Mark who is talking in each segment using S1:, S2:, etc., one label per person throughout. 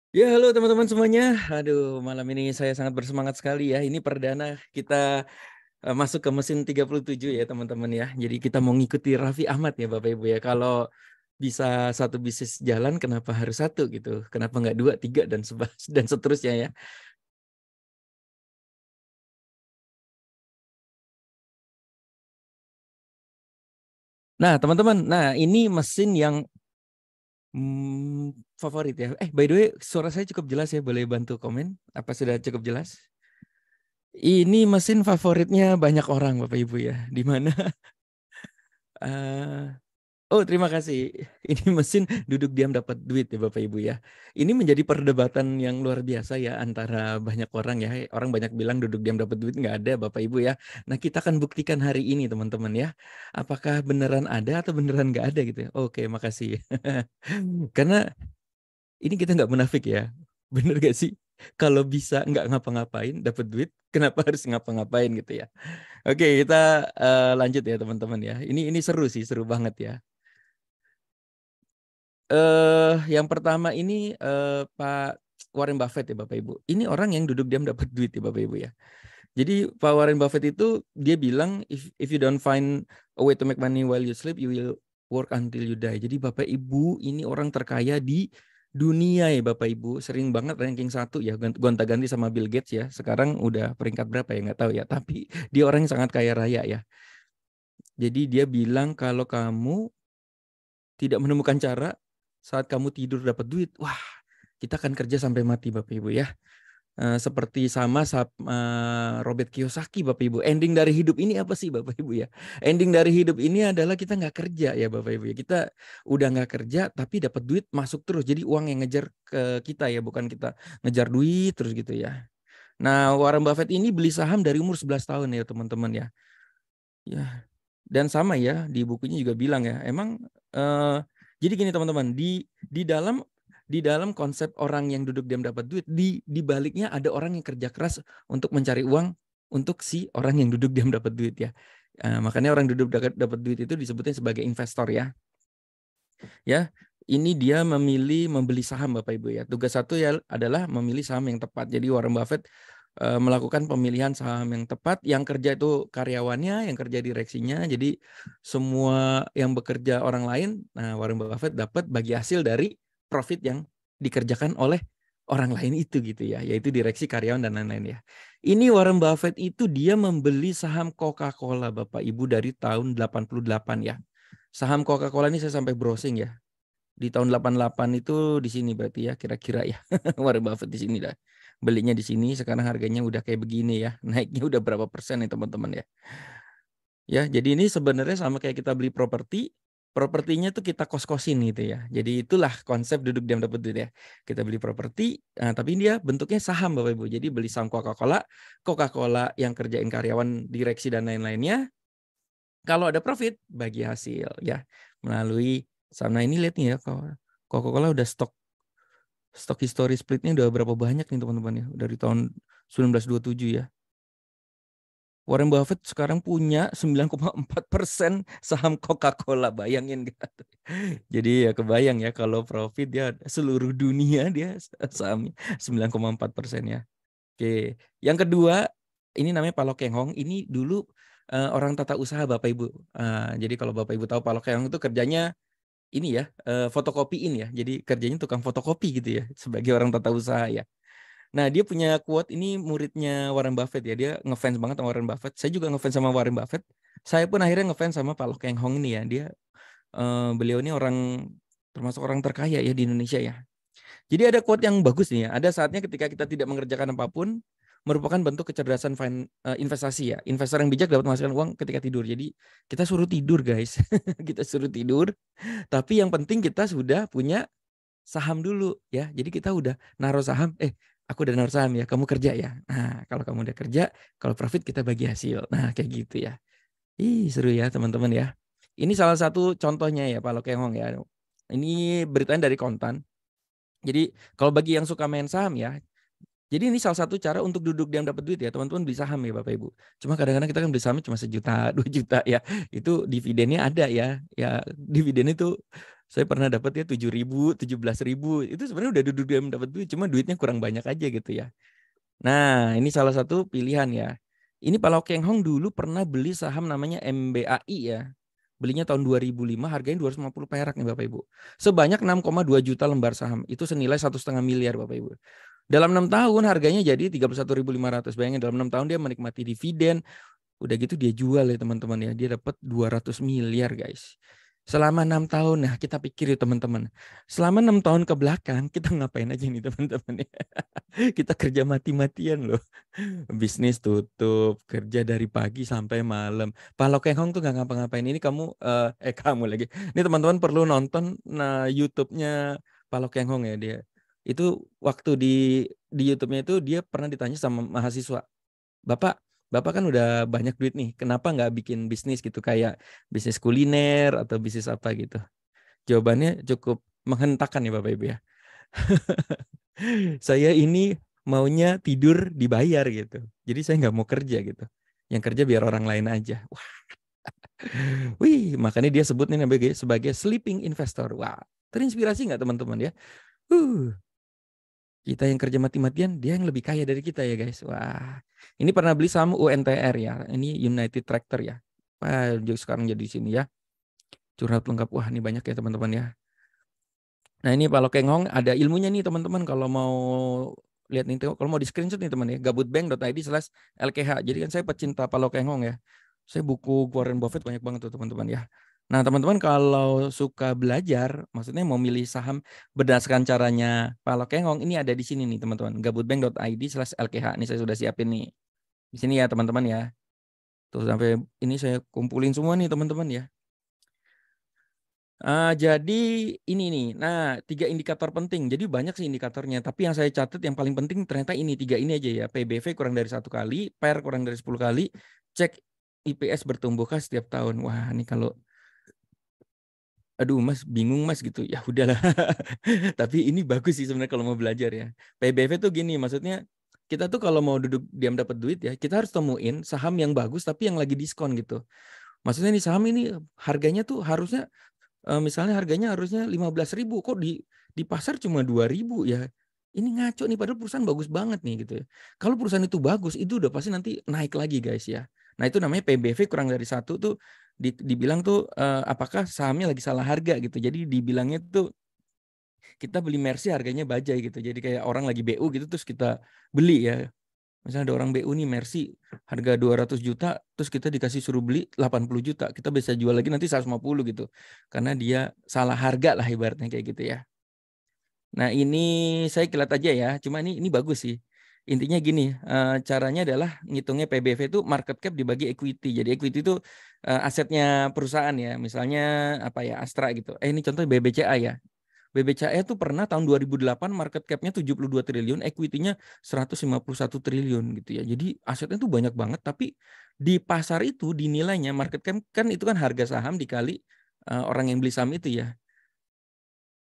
S1: Ya, halo teman-teman semuanya. Aduh, malam ini saya sangat bersemangat sekali ya. Ini perdana kita masuk ke mesin 37 ya teman-teman ya. Jadi kita mau ngikuti Raffi Ahmad ya Bapak Ibu ya. Kalau bisa satu bisnis jalan, kenapa harus satu gitu? Kenapa nggak dua, tiga, dan dan seterusnya ya. Nah teman-teman, nah ini mesin yang favorit ya. By the way, suara saya cukup jelas ya. Boleh bantu komen? Apa sudah cukup jelas? Ini mesin favoritnya banyak orang Bapak Ibu ya. Di mana oh, terima kasih. Ini mesin duduk diam dapat duit ya Bapak Ibu ya. Ini menjadi perdebatan yang luar biasa ya antara banyak orang ya. Orang banyak bilang duduk diam dapat duit, nggak ada Bapak Ibu ya. Nah, kita akan buktikan hari ini teman-teman ya. Apakah beneran ada atau beneran nggak ada gitu ya. Oke, makasih. Karena ini kita nggak munafik ya. Bener gak sih? Kalau bisa nggak ngapa-ngapain dapat duit, kenapa harus ngapa-ngapain gitu ya. Oke, kita lanjut ya teman-teman ya. Ini seru sih, seru banget ya. Yang pertama ini Pak Warren Buffett ya Bapak Ibu. Ini orang yang duduk diam dapat duit ya Bapak Ibu ya. Jadi Pak Warren Buffett itu dia bilang if you don't find a way to make money while you sleep, you will work until you die. Jadi Bapak Ibu ini orang terkaya di dunia ya Bapak Ibu. Sering banget ranking 1 ya, gonta-ganti sama Bill Gates ya. Sekarang udah peringkat berapa ya nggak tahu ya. Tapi dia orang yang sangat kaya raya ya. Jadi dia bilang kalau kamu tidak menemukan cara saat kamu tidur dapat duit, wah, kita akan kerja sampai mati Bapak Ibu ya. Seperti sama Robert Kiyosaki Bapak Ibu. Ending dari hidup ini apa sih Bapak Ibu ya? Ending dari hidup ini adalah kita nggak kerja ya Bapak Ibu ya. Kita udah nggak kerja tapi dapat duit masuk terus. Jadi uang yang ngejar ke kita ya, bukan kita ngejar duit terus gitu ya. Nah, Warren Buffett ini beli saham dari umur 11 tahun ya teman-teman ya. Ya, dan sama ya di bukunya juga bilang ya, emang eh, jadi gini teman-teman, di dalam konsep orang yang duduk diam dapat duit, di baliknya ada orang yang kerja keras untuk mencari uang untuk si orang yang duduk diam dapat duit ya. Makanya orang duduk dapat duit itu disebutnya sebagai investor ya. Ya, ini dia memilih membeli saham Bapak Ibu ya. Tugas satu ya adalah memilih saham yang tepat. Jadi Warren Buffett melakukan pemilihan saham yang tepat. Yang kerja itu karyawannya, yang kerja direksinya. Jadi semua yang bekerja orang lain, nah Warren Buffett dapat bagi hasil dari profit yang dikerjakan oleh orang lain itu gitu ya, yaitu direksi, karyawan, dan lain-lain ya. Ini Warren Buffett itu dia membeli saham Coca-Cola Bapak Ibu dari tahun 88 ya. Saham Coca-Cola ini saya sampai browsing ya. Di tahun 88 itu di sini berarti ya kira-kira ya. Warren Buffett di sini dah. Belinya di sini, sekarang harganya udah kayak begini ya. Naiknya udah berapa persen nih teman-teman ya. Ya, jadi ini sebenarnya sama kayak kita beli properti. Propertinya tuh kita kos-kosin gitu ya. Jadi itulah konsep duduk diam dapat duit ya. Kita beli properti, tapi dia bentuknya saham Bapak Ibu. Jadi beli saham Coca-Cola, Coca-Cola yang kerjain karyawan, direksi, dan lain-lainnya. Kalau ada profit, bagi hasil ya melalui saham. Nah ini lihat nih ya, Coca-Cola udah stok history splitnya udah berapa banyak nih teman-teman ya. Dari tahun 1927 ya. Warren Buffett sekarang punya 9,4% saham Coca-Cola. Bayangin gak? Jadi ya kebayang ya kalau profit dia seluruh dunia dia sahamnya 9,4% ya. Oke. Yang kedua, ini namanya Pak Lo Keng Hong. Ini dulu orang tata usaha Bapak Ibu. Jadi kalau Bapak Ibu tahu Pak Lo Keng Hong itu kerjanya ini ya, fotokopiin ya. Jadi kerjanya tukang fotokopi gitu ya, sebagai orang tata usaha ya. Nah, dia punya quote, ini muridnya Warren Buffett ya. Dia ngefans banget sama Warren Buffett. Saya juga ngefans sama Warren Buffett. Saya pun akhirnya ngefans sama Pak Lo Keng Hong ini ya. Beliau ini termasuk orang terkaya ya di Indonesia ya. Jadi ada quote yang bagus nih ya. Ada saatnya ketika kita tidak mengerjakan apapun merupakan bentuk kecerdasan investasi ya. Investor yang bijak dapat menghasilkan uang ketika tidur. Jadi kita suruh tidur guys. Kita suruh tidur. Tapi yang penting kita sudah punya saham dulu ya. Jadi kita udah naruh saham. Aku udah naruh saham ya. Kamu kerja ya. Nah kalau kamu udah kerja, kalau profit kita bagi hasil. Nah kayak gitu ya. Seru ya teman-teman ya. Ini salah satu contohnya ya Pak Lokeng ya. Ini beritanya dari Kontan. Jadi kalau bagi yang suka main saham ya, Jadi ini salah satu cara untuk duduk diam dapat duit ya teman-teman, beli saham ya Bapak Ibu. Cuma kadang-kadang kita kan beli sahamnya cuma 1 juta, 2 juta ya. Itu dividennya ada ya. Ya dividen itu saya pernah dapat ya 7.000, 17.000. Itu sebenarnya udah duduk diam dapat duit, cuma duitnya kurang banyak aja gitu ya. Nah, ini salah satu pilihan ya. Ini Pak Lau Keng Hong dulu pernah beli saham namanya MBAI ya. Belinya tahun 2005, harganya 250 perak nih Bapak Ibu. Sebanyak 6,2 juta lembar saham. Itu senilai 1,5 miliar Bapak Ibu. Dalam 6 tahun harganya jadi 31.500. Bayangin dalam 6 tahun dia menikmati dividen. Udah gitu dia jual ya teman-teman ya. Dia dapat 200 miliar guys. Selama 6 tahun. Nah kita pikir ya teman-teman. Selama 6 tahun ke belakang kita ngapain aja nih teman-teman ya. Kita kerja mati-matian loh. Bisnis tutup. Kerja dari pagi sampai malam. Pak Lau Keng Hong tuh gak ngapa-ngapain. Ini kamu lagi. Ini teman-teman perlu nonton YouTube-nya Pak Lau Keng Hong ya dia. Itu waktu di YouTube-nya itu dia pernah ditanya sama mahasiswa, Bapak kan udah banyak duit nih, kenapa nggak bikin bisnis gitu kayak bisnis kuliner atau bisnis apa gitu? Jawabannya cukup menghentakkan ya Bapak Ibu ya. Saya ini maunya tidur dibayar gitu. Jadi saya nggak mau kerja gitu. Yang kerja biar orang lain aja. Wah. Wih, makanya dia sebut nih sebagai sleeping investor. Wah, terinspirasi nggak teman-teman ya? Kita yang kerja mati-matian, dia yang lebih kaya dari kita ya guys. Wah, ini pernah beli saham UNTR ya. Ini United Tractor ya. Wah, sekarang jadi di sini ya. Curhat lengkap. Wah, ini banyak ya teman-teman ya. Nah ini Pak Lau Keng Hong ada ilmunya nih teman-teman. Kalau mau lihat nih, kalau mau di screenshot nih teman ya. gabutbank.id/LKH. Jadi kan saya pecinta Pak Lau Keng Hong ya. Saya buku Warren Buffett banyak banget tuh teman-teman ya. Nah teman-teman kalau suka belajar, maksudnya mau milih saham berdasarkan caranya Pak Lau Keng Hong, ini ada di sini nih teman-teman. gabutbank.id/LKH. Ini saya sudah siapin nih. Di sini ya teman-teman ya. Tuh sampai ini saya kumpulin semua nih teman-teman ya. Jadi ini nih, nah 3 indikator penting. Jadi banyak sih indikatornya, tapi yang saya catat yang paling penting ternyata ini 3 ini aja ya. PBV kurang dari 1 kali, PER kurang dari 10 kali, cek IPS bertumbuhkah setiap tahun. Wah ini kalau, aduh Mas bingung Mas gitu, ya udahlah. Tapi ini bagus sih sebenarnya kalau mau belajar ya. PBV tuh gini, maksudnya kita tuh kalau mau duduk diam dapat duit ya, kita harus temuin saham yang bagus tapi yang lagi diskon gitu. Maksudnya nih saham ini harganya tuh harusnya misalnya harganya harusnya 15.000 kok di pasar cuma 2.000 ya. Ini ngaco nih padahal perusahaan bagus banget nih gitu ya. Kalau perusahaan itu bagus itu udah pasti nanti naik lagi guys ya. Nah itu namanya PBV kurang dari 1 tuh dibilang tuh apakah sahamnya lagi salah harga gitu. Jadi dibilangnya tuh kita beli Mercy harganya bajai gitu. Jadi kayak orang lagi BU gitu terus kita beli ya. Misalnya ada orang BU nih Mercy harga 200 juta terus kita dikasih suruh beli 80 juta. Kita bisa jual lagi nanti 150 gitu. Karena dia salah harga lah ibaratnya kayak gitu ya. Nah, ini saya kilat aja ya. Cuma ini bagus sih. Intinya gini, caranya adalah ngitungnya PBV itu market cap dibagi equity. Jadi equity itu asetnya perusahaan ya. Misalnya apa ya, Astra gitu. Ini contoh BBCA ya. BBCA itu pernah tahun 2008 market cap-nya 72 triliun, equity-nya 151 triliun gitu ya. Jadi asetnya tuh banyak banget, tapi di pasar itu dinilainya market cap kan itu kan harga saham dikali orang yang beli saham itu ya.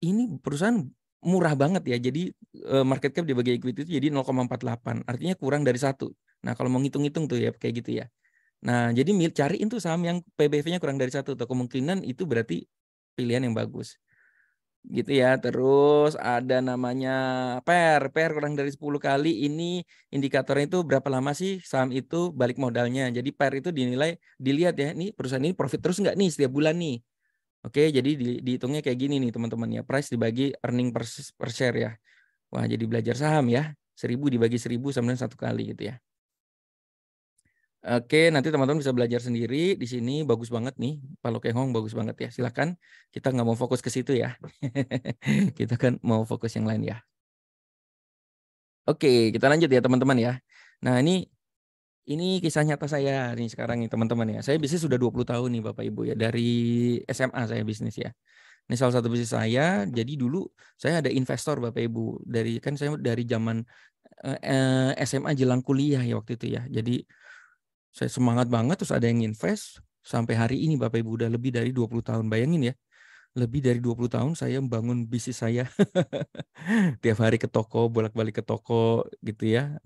S1: Ini perusahaan murah banget ya. Jadi market cap dibagi equity itu jadi 0,48. Artinya kurang dari 1. Nah, kalau mau ngitung-ngitung tuh ya kayak gitu ya. Nah, jadi cariin tuh saham yang PBV-nya kurang dari 1 atau kemungkinan itu berarti pilihan yang bagus. Gitu ya. Terus ada namanya PER kurang dari 10 kali. Ini indikatornya itu berapa lama sih saham itu balik modalnya. Jadi PER itu dilihat ya, ini perusahaan ini profit terus nggak nih setiap bulan nih. Oke, jadi dihitungnya kayak gini nih teman-teman ya. Price dibagi earning per share ya. Wah, jadi belajar saham ya. 1.000 dibagi 1.000 sama dengan 1 kali gitu ya. Oke, nanti teman-teman bisa belajar sendiri di sini, bagus banget nih. Pak Lau Keng Hong bagus banget ya. Silakan. Kita nggak mau fokus ke situ ya. Kita kan mau fokus yang lain ya. Oke, kita lanjut ya teman-teman ya. Nah, ini kisah nyata saya nih sekarang nih teman-teman ya. Saya bisnis sudah 20 tahun nih Bapak Ibu ya. Dari SMA saya bisnis ya. Ini salah satu bisnis saya. Jadi dulu saya ada investor Bapak Ibu. Kan saya dari zaman SMA jelang kuliah ya waktu itu ya. Jadi saya semangat banget terus ada yang invest sampai hari ini Bapak Ibu udah lebih dari 20 tahun. Bayangin ya. lebih dari 20 tahun saya membangun bisnis saya. Tiap hari ke toko, bolak-balik ke toko gitu ya.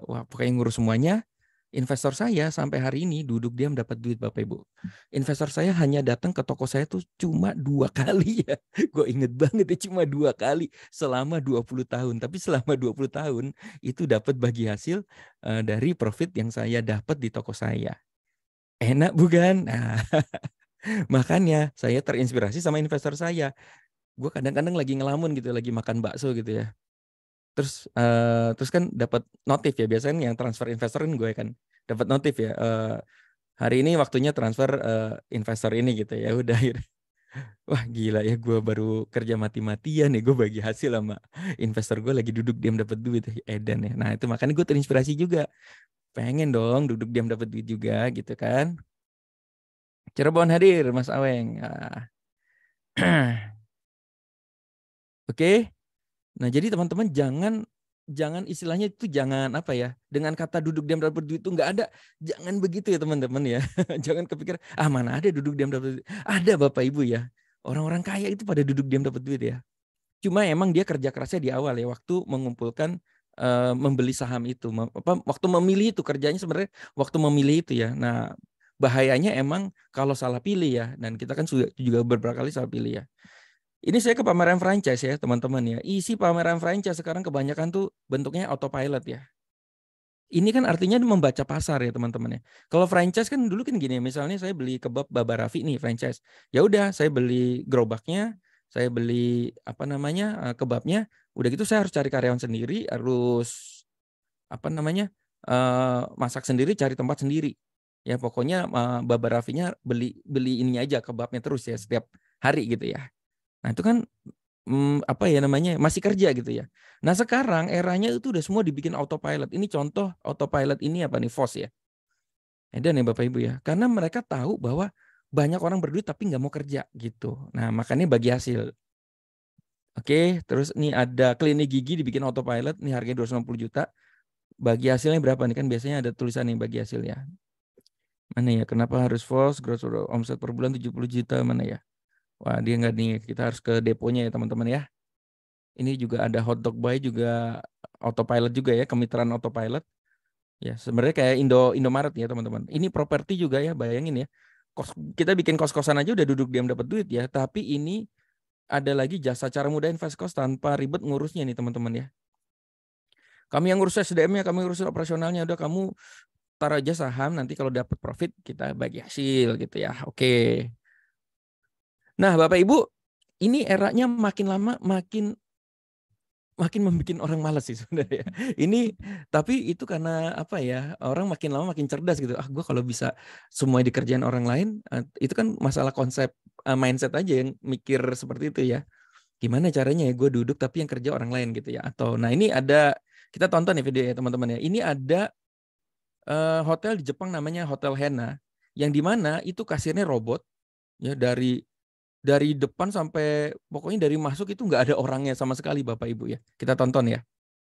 S1: Wah, pokoknya ngurus semuanya. Investor saya sampai hari ini duduk diam dapat duit Bapak Ibu. Investor saya hanya datang ke toko saya tuh cuma 2 kali ya. Gue inget banget ya, cuma 2 kali selama 20 tahun. Tapi selama 20 tahun itu dapat bagi hasil dari profit yang saya dapat di toko saya. Enak bukan? Nah, makanya saya terinspirasi sama investor saya. Gue kadang-kadang lagi ngelamun gitu, lagi makan bakso gitu ya. Terus kan dapat notif ya, biasanya yang transfer investor kan gue kan dapat notif ya, hari ini waktunya transfer investor ini gitu ya. Udah, wah gila ya, gue baru kerja mati-matian nih, gue bagi hasil sama investor gue lagi duduk diam dapat duit, edan ya. Nah itu makanya gue terinspirasi juga, pengen dong duduk diam dapat duit juga gitu kan. Cirebon hadir Mas Aweng. Oke. Nah, jadi teman-teman jangan istilahnya itu jangan apa ya, dengan kata duduk diam dapat duit itu nggak ada. Jangan begitu ya teman-teman ya. Jangan kepikir, mana ada duduk diam dapat duit. Ada Bapak Ibu ya. Orang-orang kaya itu pada duduk diam dapat duit ya. Cuma emang dia kerja kerasnya di awal ya, waktu mengumpulkan membeli saham itu. Waktu memilih itu kerjanya sebenarnya waktu memilih itu ya. Nah, bahayanya emang kalau salah pilih ya. Dan kita kan juga beberapa kali salah pilih ya. Ini saya ke pameran franchise ya teman-teman ya. Isi pameran franchise sekarang kebanyakan tuh bentuknya autopilot ya. Ini kan artinya membaca pasar ya teman-teman ya. Kalau franchise kan dulu kan gini, misalnya saya beli kebab Baba Raffi nih franchise. Ya udah saya beli gerobaknya, saya beli apa namanya kebabnya. Udah gitu saya harus cari karyawan sendiri, harus apa namanya masak sendiri, cari tempat sendiri. Ya pokoknya Baba Raffinya beli ininya aja kebabnya terus ya setiap hari gitu ya. Nah itu kan apa ya namanya masih kerja gitu ya. Nah sekarang eranya itu udah semua dibikin autopilot. Ini contoh autopilot ini apa nih, FOS ya. Dan ya Bapak Ibu ya. Karena mereka tahu bahwa banyak orang berduit tapi nggak mau kerja gitu. Nah makanya bagi hasil. Oke, terus nih ada klinik gigi dibikin autopilot. Nih harganya 250 juta. Bagi hasilnya berapa nih, kan biasanya ada tulisan nih bagi hasil ya. Mana ya, kenapa harus FOS, gross omset per bulan 70 juta, mana ya. Wah dia nggak nih, kita harus ke deponya ya teman-teman ya. Ini juga ada hotdog buy juga autopilot juga ya, kemitraan autopilot. Ya, sebenarnya kayak Indomaret ya, teman-teman. Ini properti juga ya, bayangin ya. Kita bikin kos-kosan aja udah duduk diam dapat duit ya, tapi ini ada lagi jasa cara mudah invest kos tanpa ribet ngurusnya nih, teman-teman ya. Kami yang ngurus SDM-nya, kami ngurus operasionalnya, udah kamu taruh aja saham, nanti kalau dapat profit kita bagi hasil gitu ya. Oke. Nah, Bapak Ibu, ini eranya makin lama makin membuat orang malas sih sebenarnya. Ini tapi itu karena apa ya, orang makin lama makin cerdas gitu. Gue kalau bisa semuanya dikerjain orang lain, itu kan masalah konsep mindset aja yang mikir seperti itu ya. Gimana caranya ya gue duduk tapi yang kerja orang lain gitu ya. Atau nah ini ada, kita tonton ya video ya teman-teman ya. Ini ada hotel di Jepang namanya Hotel Hena, yang dimana itu kasirnya robot ya, dari depan sampai pokoknya dari masuk itu nggak ada orangnya sama sekali Bapak Ibu ya. Kita tonton ya.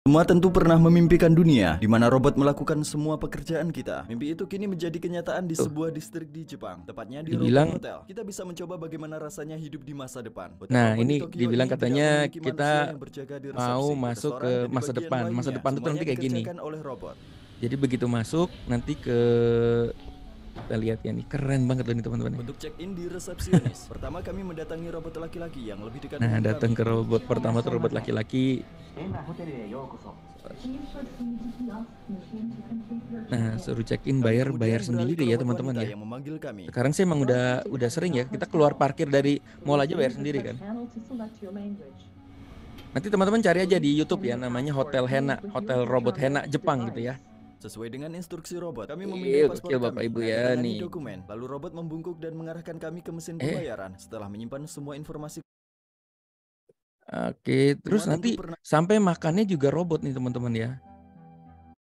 S2: Semua tentu pernah memimpikan dunia di mana robot melakukan semua pekerjaan kita. Mimpi itu kini menjadi kenyataan di sebuah distrik di Jepang, tepatnya di Robot Hotel. Kita bisa mencoba bagaimana rasanya hidup di masa depan.
S1: Nah, ini dibilang katanya kita mau masuk ke masa depan. Masa depan itu nanti kayak gini. Jadi begitu masuk nanti kita lihat ya nih, keren banget loh nih teman-teman.
S2: Untuk check-in di resepsionis, pertama kami mendatangi robot laki-laki yang lebih dekat.
S1: Nah, datang ke robot pertama tuh robot laki-laki. Nah, suruh check-in, bayar sendiri ya teman-teman ya. Sekarang sih emang udah sering ya, kita keluar parkir dari mall aja bayar sendiri kan. Nanti teman-teman cari aja di YouTube ya, namanya Hotel Hena, Hotel Robot Hena Jepang gitu ya.
S2: Sesuai dengan instruksi robot, kami memindai paspor
S1: Bapak Ibu ya nih.
S2: Dokumen. Lalu robot membungkuk dan mengarahkan kami ke mesin pembayaran setelah menyimpan semua informasi.
S1: Oke, terus nanti sampai makannya juga robot nih teman-teman ya.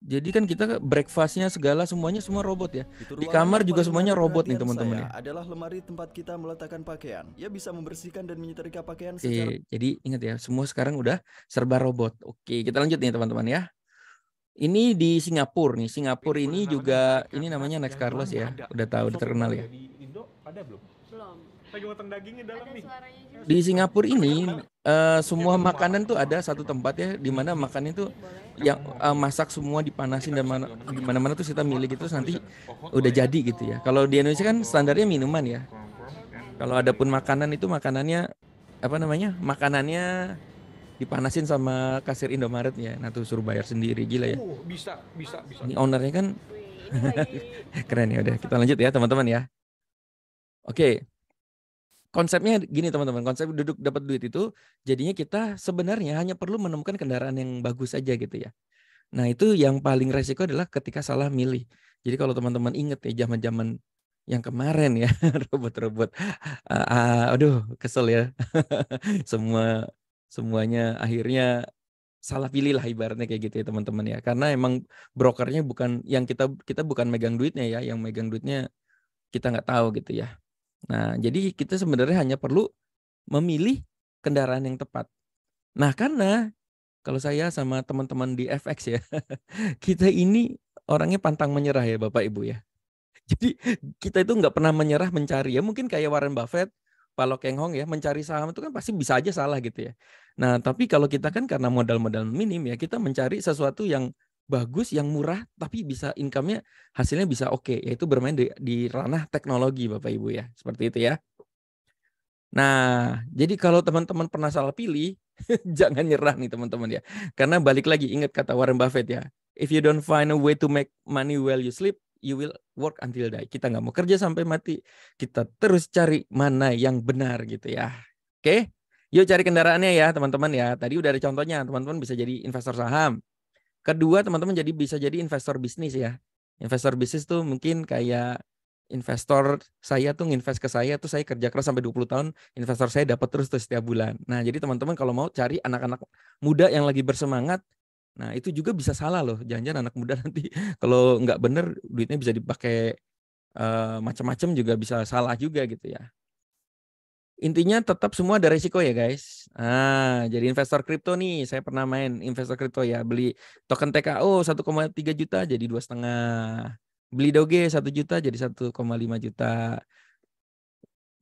S1: Jadi kan kita breakfastnya segala semuanya semua robot ya. Di kamar juga semuanya robot nih teman-teman ya.
S2: Adalah lemari tempat kita meletakkan pakaian. Ia bisa membersihkan dan menyetrika pakaian
S1: secara. Jadi ingat ya, semua sekarang udah serba robot. Oke, kita lanjut nih teman-teman ya. Ini di Singapura nih. Singapura ini juga ini namanya Next Carlos ya. Udah tahu, udah terkenal ya.
S3: Di Indo ada belum? Lagi motong dagingnya dalam nih.
S1: Di Singapura ini semua makanan tuh ada satu tempat ya di mana makan itu yang masak semua dipanasin dan di mana-mana tuh kita milih gitu terus nanti udah jadi gitu ya. Kalau di Indonesia kan standarnya minuman ya. Kalau ada pun makanan itu makanannya apa namanya? Makanannya dipanasin sama kasir Indomaret ya. Nah tuh suruh bayar sendiri, gila ya.
S3: Bisa.
S1: Ini ownernya kan keren ya. Udah kita lanjut ya teman-teman ya. Oke. Konsepnya gini teman-teman, konsep duduk dapat duit itu jadinya kita sebenarnya hanya perlu menemukan kendaraan yang bagus aja gitu ya. Nah itu yang paling resiko adalah ketika salah milih. Jadi kalau teman-teman inget ya zaman-zaman yang kemarin ya robot-robot, aduh kesel ya, semuanya akhirnya salah pilih lah ibaratnya kayak gitu ya teman-teman ya. Karena emang brokernya bukan yang kita bukan megang duitnya ya, yang megang duitnya kita nggak tahu gitu ya. Nah, jadi kita sebenarnya hanya perlu memilih kendaraan yang tepat. Nah, karena kalau saya sama teman-teman di FX ya, kita ini orangnya pantang menyerah ya Bapak Ibu ya. Jadi kita itu nggak pernah menyerah mencari ya. Mungkin kayak Warren Buffett, Pak Lo Keng Hong ya, mencari saham itu kan pasti bisa aja salah gitu ya. Nah, tapi kalau kita kan karena modal-modal minim ya, kita mencari sesuatu yang bagus, yang murah, tapi bisa income-nya hasilnya bisa oke, yaitu bermain di ranah teknologi Bapak Ibu ya. Seperti itu ya. Nah, jadi kalau teman-teman pernah salah pilih, jangan nyerah nih teman-teman ya. Karena balik lagi, ingat kata Warren Buffett ya. If you don't find a way to make money while you sleep, you will work until die. Kita nggak mau kerja sampai mati. Kita terus cari mana yang benar gitu ya. Oke, yuk cari kendaraannya ya teman-teman ya. Tadi udah ada contohnya, teman-teman bisa jadi investor saham. Kedua, teman-teman bisa jadi investor bisnis ya. Investor bisnis tuh mungkin kayak investor saya tuh nginvest ke saya tuh saya kerja keras sampai 20 tahun, investor saya dapat terus tuh setiap bulan. Nah, jadi teman-teman kalau mau cari anak-anak muda yang lagi bersemangat, nah itu juga bisa salah loh. Jangan-jangan anak muda nanti kalau nggak bener duitnya bisa dipakai macam-macam juga bisa salah juga gitu ya. Intinya tetap semua ada resiko ya guys. Jadi investor kripto nih, saya pernah main investor kripto ya, beli token TKO 1,3 juta jadi 2,5. Beli Doge 1 juta jadi 1,5 juta.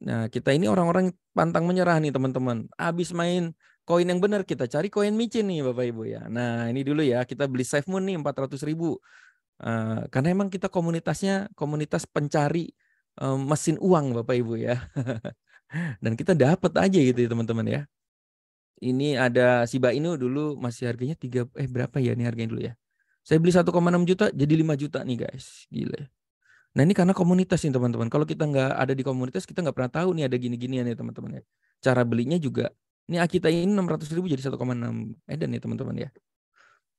S1: Nah, kita ini orang-orang pantang menyerah nih teman-teman. Habis main koin yang benar, kita cari koin micin nih Bapak Ibu ya. Nah, ini dulu ya, kita beli SafeMoon nih 400.000. Karena emang kita komunitasnya komunitas pencari mesin uang Bapak Ibu ya. Dan kita dapat aja gitu ya teman-teman ya. Ini ada Shiba Inu dulu masih harganya berapa ya nih harganya dulu ya. Saya beli 1,6 juta jadi 5 juta nih guys. Gila. Nah ini karena komunitas nih teman-teman. Kalau kita nggak ada di komunitas kita nggak pernah tahu nih ada gini-ginian ya teman-teman ya. Cara belinya juga. Ini Akita ini 600.000 jadi 1,6 edan ya teman-teman ya.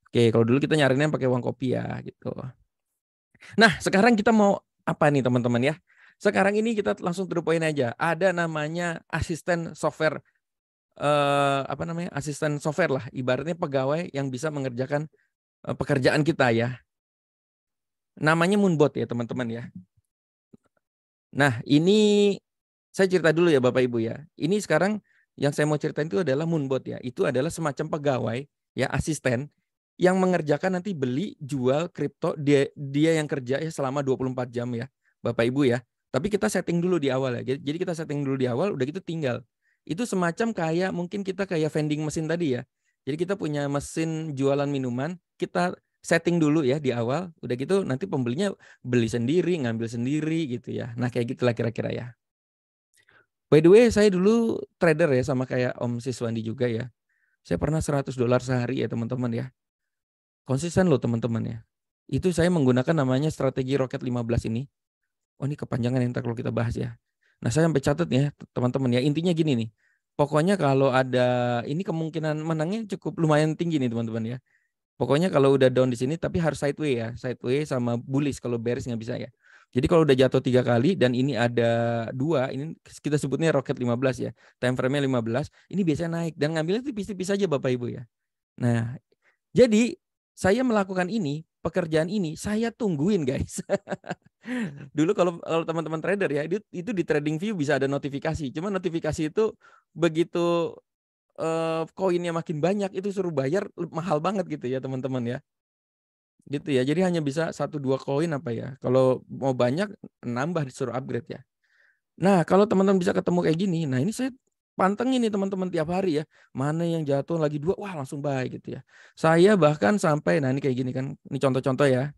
S1: Oke kalau dulu kita nyarinya pakai uang kopi ya gitu. Nah sekarang kita mau apa nih teman-teman ya. Sekarang ini kita langsung to the point aja. Ada namanya asisten software asisten software lah, ibaratnya pegawai yang bisa mengerjakan pekerjaan kita ya. Namanya Moonbot ya teman-teman ya. Nah ini saya cerita dulu ya Bapak Ibu ya. Ini sekarang yang saya mau ceritain itu adalah Moonbot ya. Itu adalah semacam pegawai ya asisten yang mengerjakan nanti beli jual kripto dia yang kerja ya selama 24 jam ya Bapak Ibu ya. Tapi kita setting dulu di awal ya. Jadi kita setting dulu di awal udah gitu tinggal. Itu semacam kayak mungkin kita kayak vending mesin tadi ya. Jadi kita punya mesin jualan minuman, kita setting dulu ya di awal, udah gitu nanti pembelinya beli sendiri, ngambil sendiri gitu ya. Nah kayak gitulah kira-kira ya. By the way saya dulu trader ya sama kayak Om Siswandi juga ya. Saya pernah $100 sehari ya teman-teman ya. Konsisten loh teman-teman ya. Itu saya menggunakan namanya strategi Rocket 15 ini. Oh ini kepanjangan yang kalau kita bahas ya. Nah saya sampai catat ya teman-teman ya. Intinya gini nih. Pokoknya kalau ada ini kemungkinan menangnya cukup lumayan tinggi nih teman-teman ya. Pokoknya kalau udah down di sini tapi harus sideway ya. Sideway sama bullish, kalau bearish nggak bisa ya. Jadi kalau udah jatuh 3 kali dan ini ada 2, ini kita sebutnya Rocket 15 ya. Time frame-nya 15, ini biasanya naik dan ngambilnya tipis-tipis aja Bapak Ibu ya. Nah, jadi saya melakukan ini, pekerjaan ini saya tungguin guys. Dulu kalau teman-teman trader ya, itu di TradingView bisa ada notifikasi. Cuma notifikasi itu begitu koinnya makin banyak itu suruh bayar mahal banget gitu ya teman-teman ya. Gitu ya. Jadi hanya bisa 1-2 koin apa ya. Kalau mau banyak nambah disuruh upgrade ya. Nah, kalau teman-teman bisa ketemu kayak gini, nah ini saya pantengin nih teman-teman tiap hari ya. Mana yang jatuh lagi 2, wah langsung buy gitu ya. Saya bahkan sampai, nah ini kayak gini kan, ini contoh-contoh ya.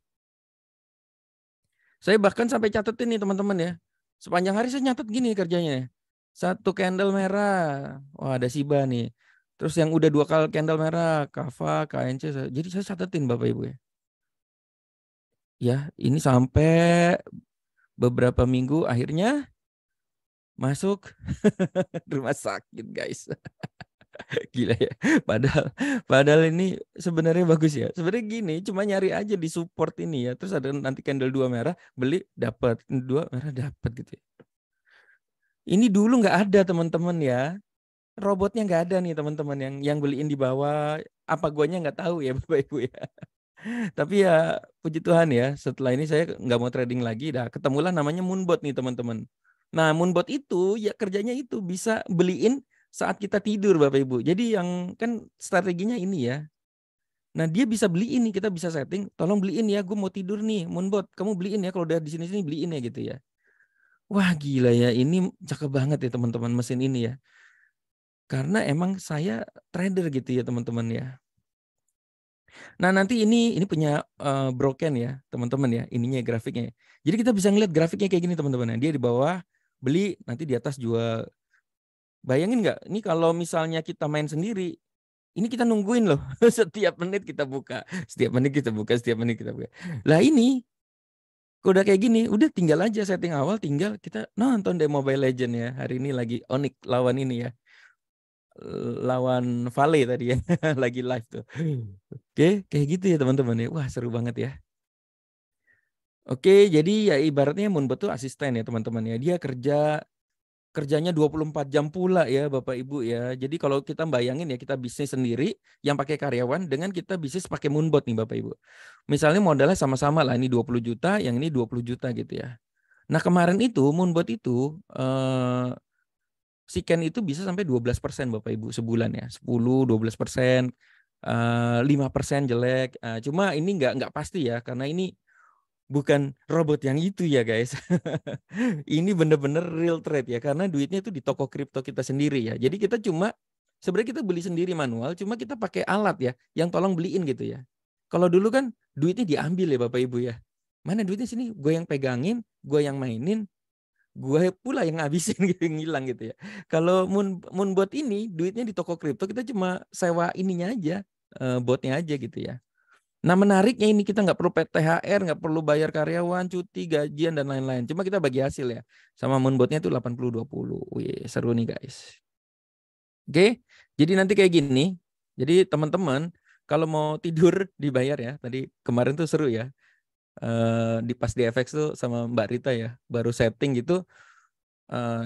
S1: Saya bahkan sampai catetin nih teman-teman ya. Sepanjang hari saya nyatet gini kerjanya. 1 candle merah, wah ada Shiba nih. Terus yang udah 2 kali candle merah, Kava, KNC, jadi saya catetin Bapak Ibu ya. Ya, ini sampai beberapa minggu akhirnya masuk rumah sakit guys. Gila ya. Padahal padahal ini sebenarnya bagus ya. Sebenarnya gini, cuma nyari aja di support ini ya. Terus ada nanti candle 2 merah, beli dapat, 2 merah dapat gitu ya. Ini dulu nggak ada teman-teman ya. Robotnya nggak ada nih teman-teman yang beliin di bawah. Apa guanya nggak tahu ya Bapak Ibu ya. Tapi ya puji Tuhan ya, setelah ini saya nggak mau trading lagi. Dah ketemulah namanya Moonbot nih teman-teman. Nah Moonbot itu ya kerjanya itu bisa beliin saat kita tidur Bapak Ibu. Jadi yang kan strateginya ini ya. Nah dia bisa beliin nih, kita bisa setting. Tolong beliin ya, gue mau tidur nih Moonbot. Kamu beliin ya kalau udah di sini beliin ya gitu ya. Wah gila ya, ini cakep banget ya teman-teman mesin ini ya. Karena emang saya trader gitu ya teman-teman ya. Nah nanti ini punya broken ya teman-teman ya, ininya grafiknya. Jadi kita bisa ngeliat grafiknya kayak gini teman-teman. Dia di bawah beli, nanti di atas jual. Bayangin nggak? Ini kalau misalnya kita main sendiri, ini kita nungguin loh. Setiap menit kita buka, setiap menit kita buka, setiap menit kita buka. Lah ini udah kayak gini, udah tinggal aja setting awal, tinggal kita nonton deh Mobile Legend ya. Hari ini lagi Onyx lawan ini ya, lawan Vale tadi ya, lagi live tuh. Oke, kayak gitu ya teman-teman ya. Wah seru banget ya. Oke, jadi ya ibaratnya Moonbot tuh asisten ya teman-teman ya. Dia kerjanya 24 jam pula ya Bapak Ibu ya. Jadi kalau kita bayangin ya, kita bisnis sendiri yang pakai karyawan dengan kita bisnis pakai Moonbot nih Bapak Ibu. Misalnya modalnya sama-sama lah, ini 20 juta, yang ini 20 juta gitu ya. Nah kemarin itu Moonbot itu si Ken itu bisa sampai 12% Bapak Ibu sebulan ya. 10, 12%, 5% jelek. Cuma ini nggak pasti ya, karena ini bukan robot yang itu ya guys. Ini bener-bener real trade ya, karena duitnya itu di toko kripto kita sendiri ya. Jadi kita cuma sebenarnya kita beli sendiri manual, cuma kita pakai alat ya yang tolong beliin gitu ya. Kalau dulu kan duitnya diambil ya Bapak Ibu ya. Mana duitnya sini? Gue yang pegangin, gue yang mainin, gue pula yang ngabisin gitu, ngilang gitu ya. Kalau Moonbot ini duitnya di toko kripto, kita cuma sewa ininya aja, botnya aja gitu ya. Nah menariknya ini kita nggak perlu THR, nggak perlu bayar karyawan, cuti, gajian, dan lain-lain. Cuma kita bagi hasil ya. Sama Moonbotnya itu 80-20. Wih, seru nih guys. Oke, jadi nanti kayak gini. Jadi teman-teman, kalau mau tidur dibayar ya. Tadi kemarin tuh seru ya. Pas di FX tuh sama Mbak Rita ya. Baru setting gitu.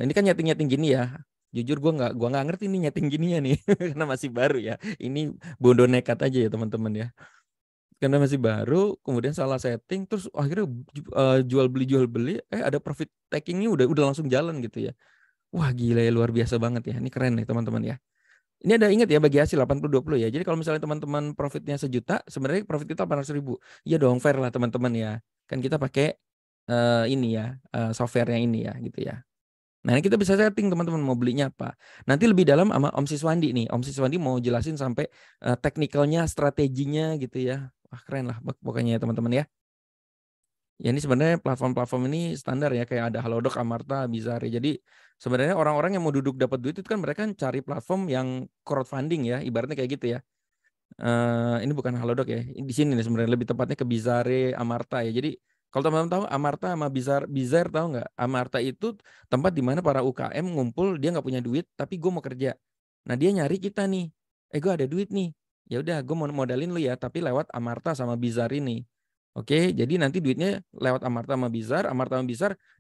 S1: Ini kan nyeting-nyeting gini ya. Jujur gua nggak ngerti nih nyeting gininya nih. Karena masih baru ya. Ini bodoh nekat aja ya teman-teman ya. Karena masih baru, kemudian salah setting, terus akhirnya jual beli, ada profit takingnya udah langsung jalan gitu ya. Wah gila ya, luar biasa banget ya. Ini keren nih teman-teman ya. Ini ada ingat ya bagi hasil 80-20 ya. Jadi kalau misalnya teman-teman profitnya 1 juta, sebenarnya profit kita 800.000. Iya dong, fair lah teman-teman ya. Kan kita pakai ini ya, softwarenya ini ya gitu ya. Nah ini kita bisa setting teman-teman mau belinya apa. Nanti lebih dalam sama Om Siswandi nih. Om Siswandi mau jelasin sampai teknikalnya, strateginya gitu ya. Wah keren lah pokoknya ya teman-teman ya. Ya ini sebenarnya platform-platform ini standar ya, kayak ada Halodoc, Amarta, Bizarre. Jadi sebenarnya orang-orang yang mau duduk dapat duit itu kan mereka cari platform yang crowdfunding ya, ibaratnya kayak gitu ya. Ini bukan Halodoc ya. Di sini nih sebenarnya lebih tepatnya ke Bizarre, Amarta ya. Jadi kalau teman-teman tahu Amarta sama Bizarre tahu nggak? Amarta itu tempat di mana para UKM ngumpul, dia nggak punya duit tapi gue mau kerja. Nah dia nyari kita nih. Gue ada duit nih. Ya udah gue mau modalin lu ya, tapi lewat Amarta sama Bizarre ini. Oke, jadi nanti duitnya lewat Amarta sama Bizarre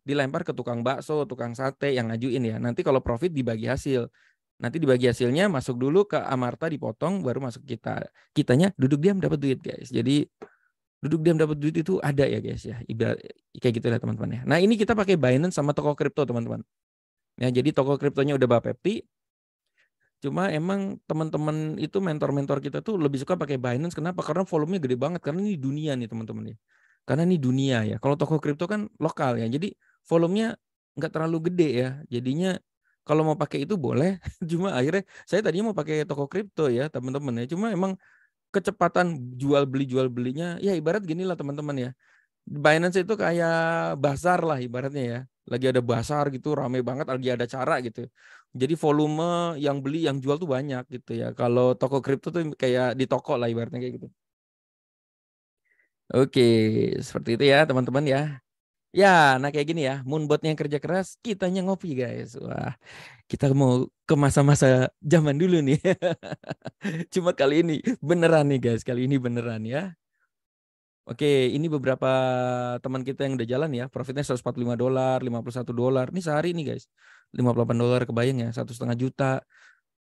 S1: dilempar ke tukang bakso, tukang sate yang ngajuin ya. Nanti kalau profit dibagi hasil. Nanti dibagi hasilnya masuk dulu ke Amarta, dipotong, baru masuk kita. Kitanya duduk diam dapat duit guys. Jadi duduk diam dapat duit itu ada ya guys ya. Kayak gitu ya teman-teman ya. Nah ini kita pakai Binance sama toko kripto teman-teman. Ya jadi toko kriptonya udah Bapepti. Cuma emang teman-teman itu mentor-mentor kita tuh lebih suka pakai Binance. Kenapa? Karena volumenya gede banget. Karena ini dunia nih teman-teman ya. Karena ini dunia ya. Kalau toko kripto kan lokal ya. Jadi volumenya nggak terlalu gede ya. Jadinya kalau mau pakai itu boleh, cuma akhirnya saya tadinya mau pakai toko kripto ya teman-teman ya. Cuma emang kecepatan jual belinya ya ibarat gini lah teman-teman ya. Binance itu kayak pasar lah ibaratnya ya. Lagi ada pasar gitu, rame banget, lagi ada cara gitu. Jadi volume yang beli, yang jual tuh banyak gitu ya. Kalau toko kripto tuh kayak di toko lah ibaratnya kayak gitu. Oke, seperti itu ya teman-teman ya. Ya, nah kayak gini ya. Moonbot yang kerja keras, kitanya ngopi guys. Wah, kita mau ke masa-masa zaman dulu nih. Cuma kali ini beneran nih guys. Kali ini beneran ya. Oke, ini beberapa teman kita yang udah jalan ya. Profitnya $145, $51. Ini sehari nih guys. $58 kebayang ya. 1,5 juta,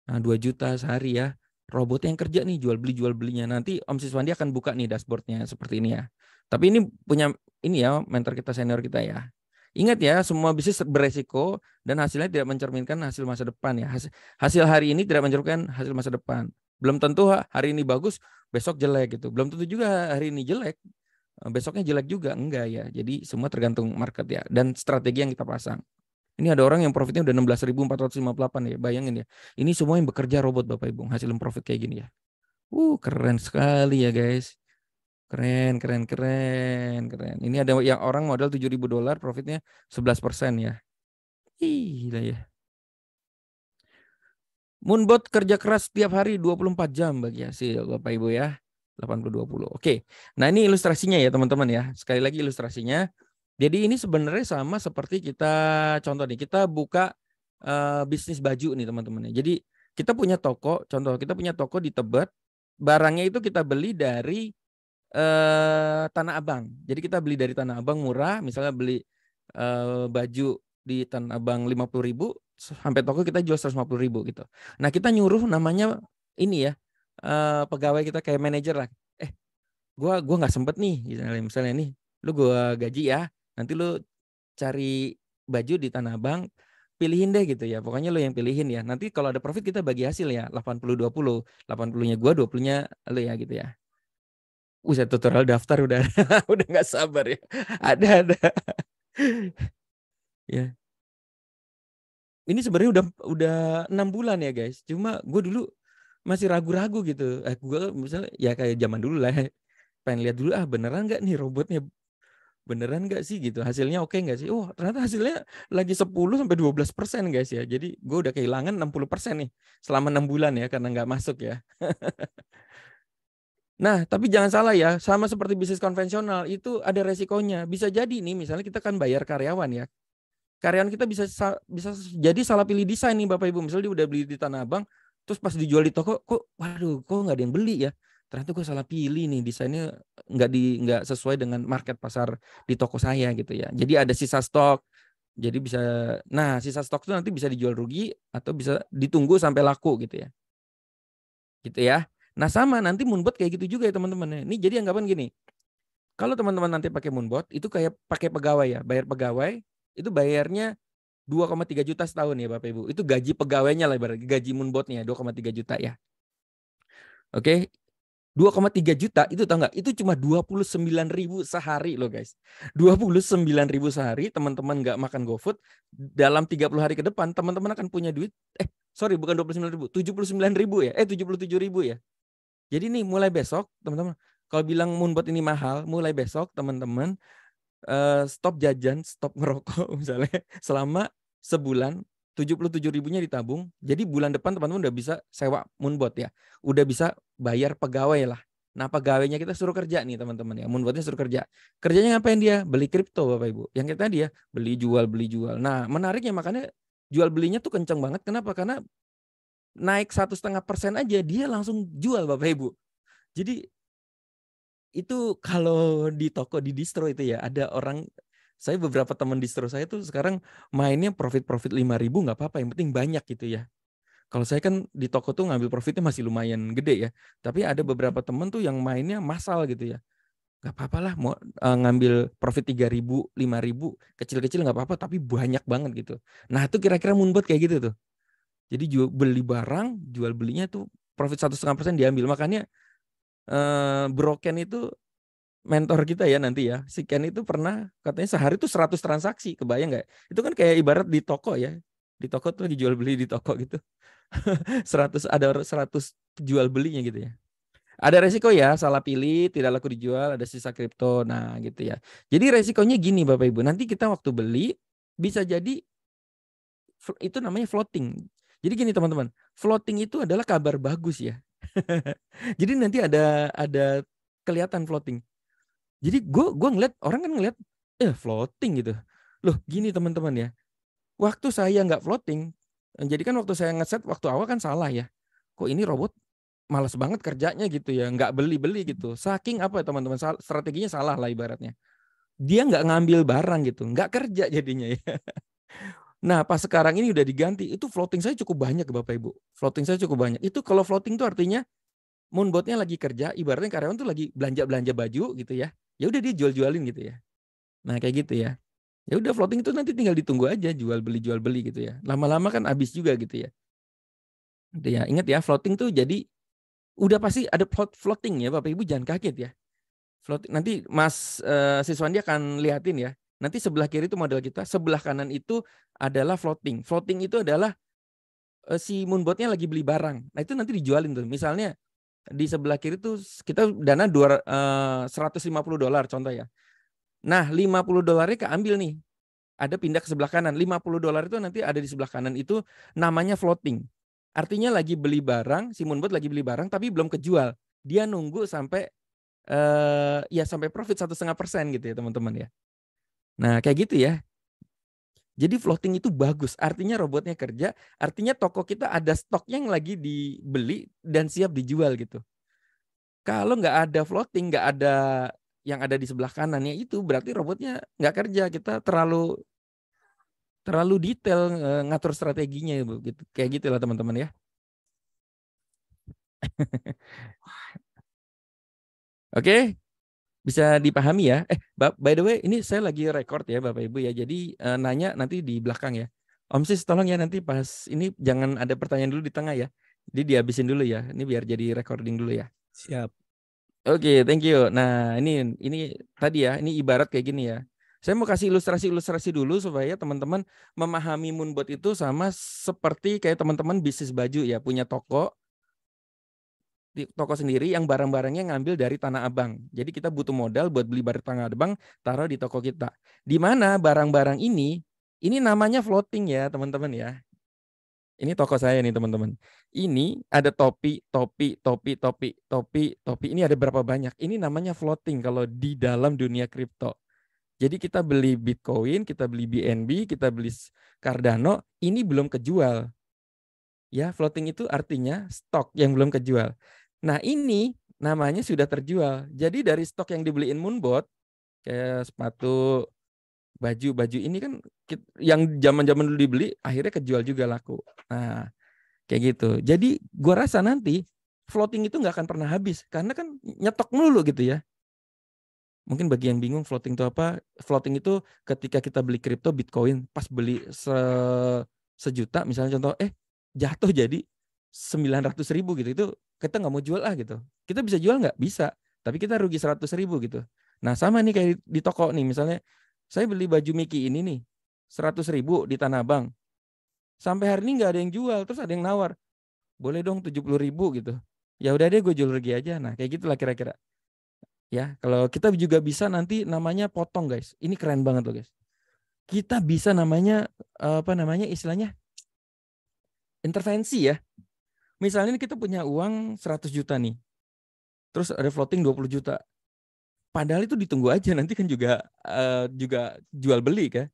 S1: 2 juta sehari ya. Robot yang kerja nih jual belinya. Nanti Om Siswandi akan buka nih dashboardnya seperti ini ya. Tapi ini punya ini ya mentor kita, senior kita ya. Ingat ya, semua bisnis beresiko dan hasilnya tidak mencerminkan hasil masa depan ya. Hasil hari ini tidak mencerminkan hasil masa depan. Belum tentu hari ini bagus, besok jelek gitu. Belum tentu juga hari ini jelek, besoknya jelek juga. Enggak ya. Jadi semua tergantung market ya dan strategi yang kita pasang. Ini ada orang yang profitnya udah 16.458 ya. Bayangin ya. Ini semua yang bekerja robot Bapak Ibu. Hasilin profit kayak gini ya. Keren sekali ya guys. Keren. Ini ada yang orang modal $7.000 profitnya 11% ya. Gila ya. Moonbot kerja keras setiap hari 24 jam bagi hasil Bapak Ibu ya. 80-20. Oke. Nah, ini ilustrasinya ya teman-teman ya. Sekali lagi ilustrasinya. Jadi ini sebenarnya sama seperti kita contoh nih. Kita buka bisnis baju nih teman-teman. Jadi kita punya toko, contoh kita punya toko di Tebet. Barangnya itu kita beli dari Tanah Abang. Jadi kita beli dari Tanah Abang murah, misalnya beli baju di Tanah Abang 50.000, sampai toko kita jual 150.000 gitu. Nah kita nyuruh namanya ini ya, pegawai kita kayak manajer lah. Gua nggak sempet nih, misalnya nih, lu gua gaji ya, nanti lu cari baju di Tanah Abang, pilihin deh gitu ya. Pokoknya lu yang pilihin ya. Nanti kalau ada profit kita bagi hasil ya, 80-20, 80-nya gua, 20-nya lu ya gitu ya. Saya tutorial daftar udah udah nggak sabar ya. Ada. Ya. Ini sebenarnya udah 6 bulan ya guys. Cuma gue dulu masih ragu-ragu gitu. Gue misalnya ya kayak zaman dulu lah. Pengen lihat dulu beneran nggak nih robotnya, beneran nggak sih gitu. Hasilnya oke nggak sih? Oh ternyata hasilnya lagi 10-12% guys ya. Jadi gue udah kehilangan 60% nih selama 6 bulan ya karena nggak masuk ya. Nah, tapi jangan salah ya, sama seperti bisnis konvensional itu ada resikonya. Bisa jadi nih, misalnya kita kan bayar karyawan ya. Karyawan kita bisa jadi salah pilih desain nih Bapak Ibu. Misalnya dia udah beli di Tanah Abang, terus pas dijual di toko, kok nggak ada yang beli ya? Ternyata gue salah pilih nih, desainnya nggak sesuai dengan market pasar di toko saya gitu ya. Jadi ada sisa stok. Jadi sisa stok itu nanti bisa dijual rugi atau bisa ditunggu sampai laku gitu ya. Gitu ya. Nah sama nanti Moonbot kayak gitu juga ya teman-teman. Ini jadi anggapan gini. Kalau teman-teman nanti pakai Moonbot itu kayak pakai pegawai ya. Bayar pegawai itu bayarnya 2,3 juta setahun ya Bapak Ibu. Itu gaji pegawainya lah ibarat gaji Moonbotnya 2,3 juta ya. Oke. 2,3 juta itu tahu nggak? Itu cuma 29.000 sehari loh guys. 29.000 sehari teman-teman nggak makan GoFood dalam 30 hari ke depan teman-teman akan punya duit. Sorry bukan 29.000, 79.000 ya. 77.000 ya. Jadi nih mulai besok teman-teman, kalau bilang Moonbot ini mahal, mulai besok teman-teman stop jajan, stop ngerokok misalnya selama sebulan, 77.000-nya ditabung. Jadi bulan depan teman-teman udah bisa sewa Moonbot ya. Udah bisa bayar pegawai lah. Nah pegawainya kita suruh kerja nih teman-teman ya. Moonbotnya suruh kerja. Kerjanya ngapain dia? Beli kripto Bapak Ibu. Yang kita dia beli jual. Nah menariknya makanya jual belinya tuh kencang banget. Kenapa? Karena naik 1,5% aja dia langsung jual Bapak Ibu. Jadi itu kalau di toko di distro itu ya ada orang, saya beberapa teman distro saya tuh sekarang mainnya profit 5.000 nggak apa-apa, yang penting banyak gitu ya. Kalau saya kan di toko tuh ngambil profitnya masih lumayan gede ya. Tapi ada beberapa teman tuh yang mainnya massal gitu ya. Nggak apa-apa lah mau ngambil profit 3.000, 5.000, kecil-kecil nggak apa-apa tapi banyak banget gitu. Nah itu kira-kira Moonbot kayak gitu tuh. Jadi beli barang, jual belinya tuh profit 1,5% diambil. Makanya broken itu mentor kita ya nanti ya, si Ken itu pernah katanya sehari tuh 100 transaksi, kebayang nggak? Itu kan kayak ibarat di toko ya, di toko tuh lagi jual beli di toko gitu. 100 jual belinya gitu ya. Ada resiko ya, salah pilih, tidak laku dijual, ada sisa kripto. Nah, gitu ya. Jadi resikonya gini Bapak Ibu, nanti kita waktu beli bisa jadi itu namanya floating. Jadi gini teman-teman, floating itu adalah kabar bagus ya. Jadi nanti ada kelihatan floating. Jadi gue ngeliat orang kan ngeliat floating gitu. Loh gini teman-teman ya. Waktu saya nggak floating, jadi kan waktu saya ngeset waktu awal kan salah ya. Kok ini robot malas banget kerjanya gitu ya, nggak beli-beli gitu. Saking apa ya teman-teman, strateginya salah lah ibaratnya. Dia nggak ngambil barang gitu, nggak kerja jadinya ya. Nah pas sekarang ini udah diganti, itu floating saya cukup banyak Bapak Ibu. Floating saya cukup banyak. Itu kalau floating itu artinya moonbotnya lagi kerja, ibaratnya karyawan tuh lagi belanja baju gitu ya. Ya udah dia jual-jualin gitu ya. Nah kayak gitu ya. Ya udah floating itu nanti tinggal ditunggu aja jual beli gitu ya. Lama-lama kan habis juga gitu ya. Gitu ya. Ingat ya floating tuh jadi udah pasti ada floating ya Bapak Ibu, jangan kaget ya. Floating nanti Mas Siswandi akan lihatin ya. Nanti sebelah kiri itu model kita, sebelah kanan itu adalah floating. Floating itu adalah si moonbotnya lagi beli barang. Nah itu nanti dijualin tuh. Misalnya di sebelah kiri tuh kita dana $150 contoh ya. Nah $50 keambil nih. Ada pindah ke sebelah kanan. $50 itu nanti ada di sebelah kanan itu namanya floating. Artinya lagi beli barang, si moonbot lagi beli barang tapi belum kejual. Dia nunggu sampai sampai profit 1,5% gitu ya teman-teman ya. Nah kayak gitu ya. Jadi floating itu bagus. Artinya robotnya kerja. Artinya toko kita ada stoknya yang lagi dibeli dan siap dijual gitu. Kalau nggak ada floating, nggak ada yang ada di sebelah kanannya itu berarti robotnya nggak kerja. Kita terlalu detail ngatur strateginya gitu. Kayak gitulah teman-teman ya. Oke, bisa dipahami ya. By the way, ini saya lagi record ya Bapak Ibu ya. Jadi nanya nanti di belakang ya. Om Sis tolong ya nanti pas ini jangan ada pertanyaan dulu di tengah ya. Jadi dihabisin dulu ya. Ini biar jadi recording dulu ya.
S3: Siap.
S1: Oke, thank you. Nah, ini tadi ya, ini ibarat kayak gini ya. Saya mau kasih ilustrasi dulu supaya teman-teman memahami moonbot itu sama seperti kayak teman-teman bisnis baju ya, punya toko sendiri yang barang-barangnya ngambil dari Tanah Abang. Jadi kita butuh modal buat beli barang Tanah Abang, taruh di toko kita. Di mana barang-barang ini namanya floating ya teman-teman ya. Ini toko saya nih teman-teman. Ini ada topi. Ini ada berapa banyak? Ini namanya floating kalau di dalam dunia kripto. Jadi kita beli Bitcoin, kita beli BNB, kita beli Cardano, ini belum kejual. Ya, floating itu artinya stok yang belum kejual. Nah, ini namanya sudah terjual. Jadi dari stok yang dibeliin Moonbot, kayak sepatu, baju ini kan yang zaman-zaman dulu dibeli, akhirnya kejual juga laku. Nah, kayak gitu. Jadi gua rasa nanti floating itu nggak akan pernah habis, karena kan nyetok mulu gitu ya. Mungkin bagi yang bingung floating itu apa, floating itu ketika kita beli kripto Bitcoin, pas beli sejuta misalnya contoh, jatuh jadi 900.000 gitu, itu kita nggak mau jual gitu. Kita bisa jual nggak? Bisa, tapi kita rugi 100.000 gitu. Nah sama nih kayak di toko nih, misalnya saya beli baju Mickey ini nih 100.000 di Tanah Abang, sampai hari ini nggak ada yang jual, terus ada yang nawar, boleh dong 70.000 gitu. Ya udah deh gue jual rugi aja. Nah kayak gitulah kira-kira. Ya, kalau kita juga bisa nanti namanya potong guys. Ini keren banget loh guys. Kita bisa namanya istilahnya intervensi ya. Misalnya kita punya uang 100 juta nih. Terus ada floating 20 juta. Padahal itu ditunggu aja, nanti kan juga jual beli kan.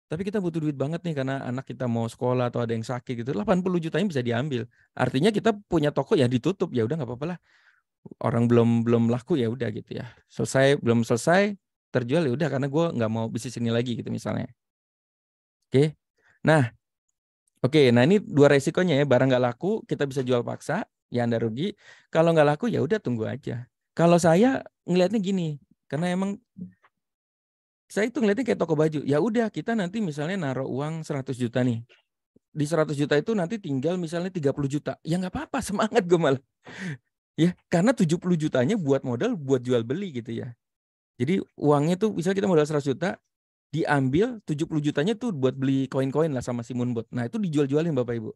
S1: Tapi kita butuh duit banget nih karena anak kita mau sekolah atau ada yang sakit gitu. 80 jutanya bisa diambil. Artinya kita punya toko ya ditutup, ya udah nggak apa-apa lah. Orang belum laku ya udah gitu ya. Belum selesai terjual ya udah, karena gue nggak mau bisnis ini lagi gitu misalnya. Oke. Nah, nah ini dua resikonya ya, barang nggak laku kita bisa jual paksa, ya Anda rugi. Kalau nggak laku ya udah tunggu aja. Kalau saya ngelihatnya gini, karena emang saya itu ngelihatnya kayak toko baju. Ya udah kita nanti misalnya naruh uang 100 juta nih. Di 100 juta itu nanti tinggal misalnya 30 juta. Ya nggak apa-apa, semangat gue malah. Ya, karena 70 jutanya buat modal buat jual beli gitu ya. Jadi uangnya tuh misalnya kita modal 100 juta, diambil 70 jutanya tuh buat beli koin-koin lah sama si Moonbot. Nah, itu dijual-jualin Bapak Ibu,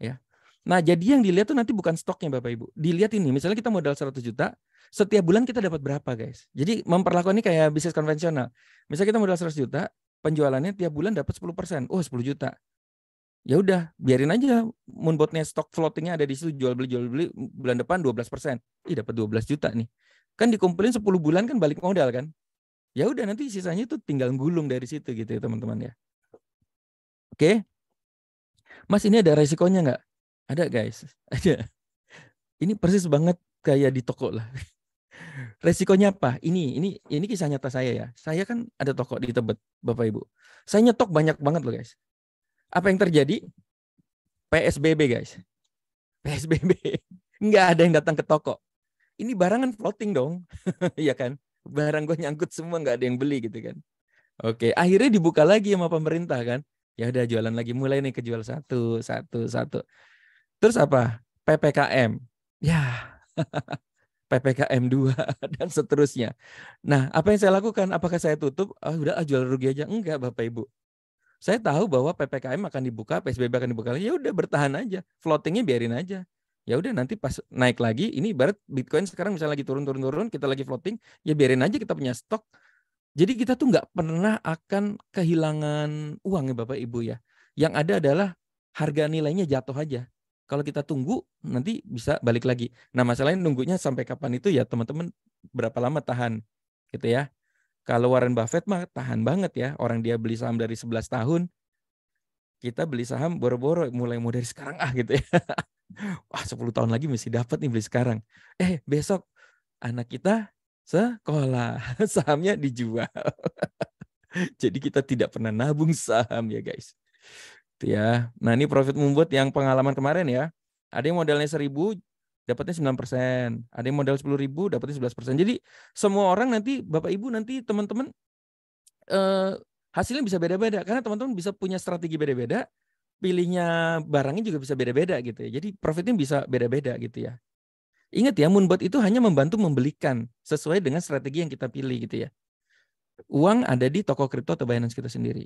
S1: ya. Nah, jadi yang dilihat tuh nanti bukan stoknya Bapak Ibu. Dilihat ini, misalnya kita modal 100 juta, setiap bulan kita dapat berapa, guys. Jadi memperlakukan ini kayak bisnis konvensional. Misalnya kita modal 100 juta, penjualannya tiap bulan dapat 10%. Oh, 10 juta. Ya udah, biarin aja Moonbotnya stok floatingnya ada di situ, jual beli, bulan depan 12%. Ih, dapat 12 juta nih. Kan dikumpulin 10 bulan kan balik modal kan. Ya udah, nanti sisanya itu tinggal gulung dari situ gitu ya teman-teman ya. Oke. Mas, ini ada resikonya nggak? Ada guys. Ada. Ini persis banget kayak di toko lah. Resikonya apa? Ini kisah nyata saya ya. Saya kan ada toko di Tebet, Bapak Ibu. Saya nyetok banyak banget loh guys. Apa yang terjadi? PSBB guys. PSBB. Nggak ada yang datang ke toko. Ini barangan floating dong. Iya kan? Barang gue nyangkut semua, nggak ada yang beli gitu kan. Oke, akhirnya dibuka lagi sama pemerintah kan. Ya udah, jualan lagi, mulai nih kejual satu. Terus apa? PPKM. Ya, PPKM 2 dan seterusnya. Nah, apa yang saya lakukan? Apakah saya tutup? Udah jual rugi aja. Enggak, Bapak Ibu. Saya tahu bahwa PPKM akan dibuka, PSBB akan dibuka lagi. Ya udah, bertahan aja. Floatingnya biarin aja. Ya udah, nanti pas naik lagi, ini ibarat Bitcoin sekarang misalnya lagi turun, kita lagi floating, ya biarin aja, kita punya stok. Jadi kita tuh nggak pernah akan kehilangan uang ya Bapak Ibu ya. Yang ada adalah harga nilainya jatuh aja. Kalau kita tunggu nanti bisa balik lagi. Nah, masalahnya nunggunya sampai kapan itu ya teman-teman, berapa lama tahan gitu ya. Kalau Warren Buffett mah tahan banget ya. Orang dia beli saham dari 11 tahun. Kita beli saham boro-boro mulai dari sekarang gitu ya. Wah, 10 tahun lagi mesti dapat nih beli sekarang. Besok anak kita sekolah, sahamnya dijual. Jadi kita tidak pernah nabung saham ya guys. Itu ya. Nah, ini profit membuat yang pengalaman kemarin ya. Ada yang modalnya 1.000 dapatnya 9%. Ada yang modal 10.000 dapatnya 11%. Jadi semua orang nanti, Bapak Ibu, nanti teman-teman hasilnya bisa beda-beda. Karena teman-teman bisa punya strategi beda-beda. Pilihnya barangnya juga bisa beda-beda gitu ya. Jadi profitnya bisa beda-beda gitu ya. Ingat ya, Moonbot itu hanya membantu membelikan sesuai dengan strategi yang kita pilih gitu ya. Uang ada di toko kripto atau Binance kita sendiri.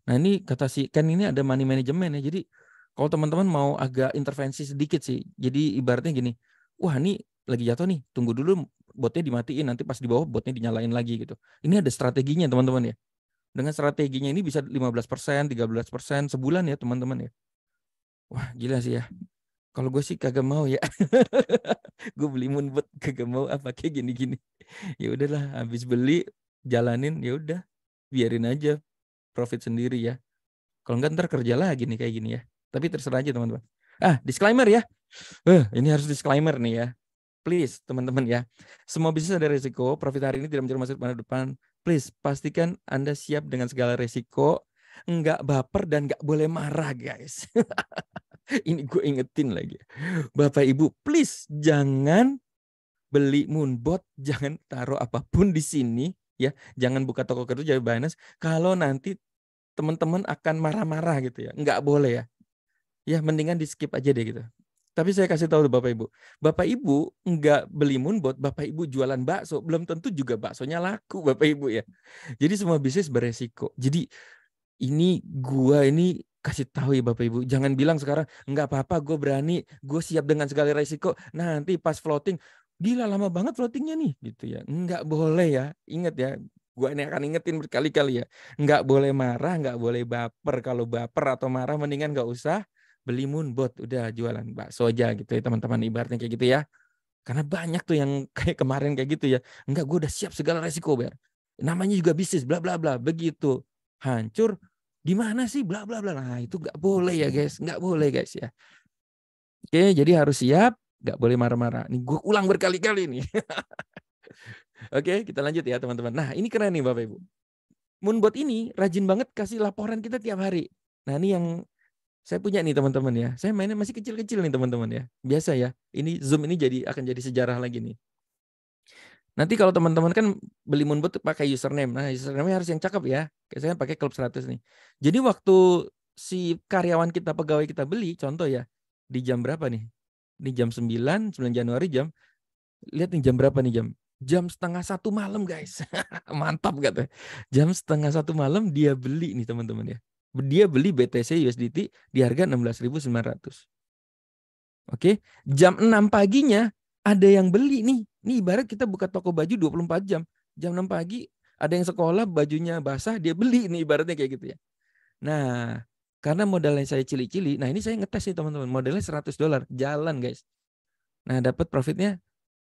S1: Nah, ini kata si Ken, ini ada money management ya. Jadi kalau teman-teman mau agak intervensi sedikit sih. Jadi ibaratnya gini, wah ini lagi jatuh nih, tunggu dulu botnya dimatiin, nanti pas di bawah botnya dinyalain lagi gitu. Ini ada strateginya teman-teman ya. Dengan strateginya ini bisa 15%, 13% sebulan ya teman-teman ya. Wah, gila sih ya. Kalau gue sih kagak mau ya. Gue beli Moonbot kagak mau apa kayak gini-gini. Ya udahlah, habis beli jalanin, ya udah biarin aja profit sendiri ya. Kalau enggak ntar kerja lagi nih kayak gini ya. Tapi terserah aja teman-teman. Disclaimer ya. Ini harus disclaimer nih ya. Please teman-teman ya. Semua bisnis ada resiko. Profit hari ini tidak menjadi masa depan. Please pastikan Anda siap dengan segala resiko. Enggak baper dan enggak boleh marah guys. Ini gue ingetin lagi. Bapak Ibu, please jangan beli Moonbot, jangan taruh apapun di sini ya. Jangan buka toko kripto jadi Binance kalau nanti teman-teman akan marah-marah gitu ya. Enggak boleh ya. Ya mendingan di skip aja deh gitu. Tapi saya kasih tahu Bapak Ibu. Bapak Ibu enggak beli Moonbot, Bapak Ibu jualan bakso, belum tentu juga baksonya laku Bapak Ibu ya. Jadi semua bisnis beresiko. Jadi ini kasih tahu ya Bapak Ibu. Jangan bilang sekarang enggak apa-apa, gue berani, gue siap dengan segala resiko. Nanti pas floating, gila lama banget floatingnya nih gitu ya. Enggak boleh ya. Ingat ya. Gue ini akan ingetin berkali-kali ya. Enggak boleh marah, enggak boleh baper. Kalau baper atau marah mendingan enggak usah beli Moonbot. Udah jualan bakso aja gitu ya teman-teman, ibaratnya kayak gitu ya. Karena banyak tuh yang kayak kemarin kayak gitu ya. Enggak, gue udah siap segala resiko, Ber. Namanya juga bisnis, bla bla bla. Begitu hancur, gimana sih bla bla bla. Nah, itu enggak boleh ya, guys. Enggak boleh, guys ya. Oke, jadi harus siap, enggak boleh marah-marah. Nih gue ulang berkali-kali nih. Oke, kita lanjut ya, teman-teman. Nah, ini keren nih Bapak Ibu. Moonbot ini rajin banget kasih laporan kita tiap hari. Nah, ini yang saya punya nih teman-teman ya. Saya mainnya masih kecil-kecil nih teman-teman ya. Biasa ya. Ini Zoom ini akan jadi sejarah lagi nih. Nanti kalau teman-teman kan beli Moonbot pakai username. Nah, username harus yang cakep ya. Kayak saya pakai Club 100 nih. Jadi waktu si karyawan kita, pegawai kita beli, contoh ya, di jam berapa nih? Di jam 9 Januari lihat nih jam berapa nih jam? Jam 12:30 malam guys. Mantap katanya. Jam 12:30 malam dia beli nih teman-teman ya. Dia beli BTC USDT di harga 16.900. Oke. Jam 6 paginya ada yang beli nih. Nih ibarat kita buka toko baju 24 jam. Jam 6 pagi ada yang sekolah bajunya basah dia beli nih ibaratnya kayak gitu ya. Nah, karena modalnya saya cili-cili, nah ini saya ngetes nih teman-teman. Modalnya $100 jalan guys. Nah, dapat profitnya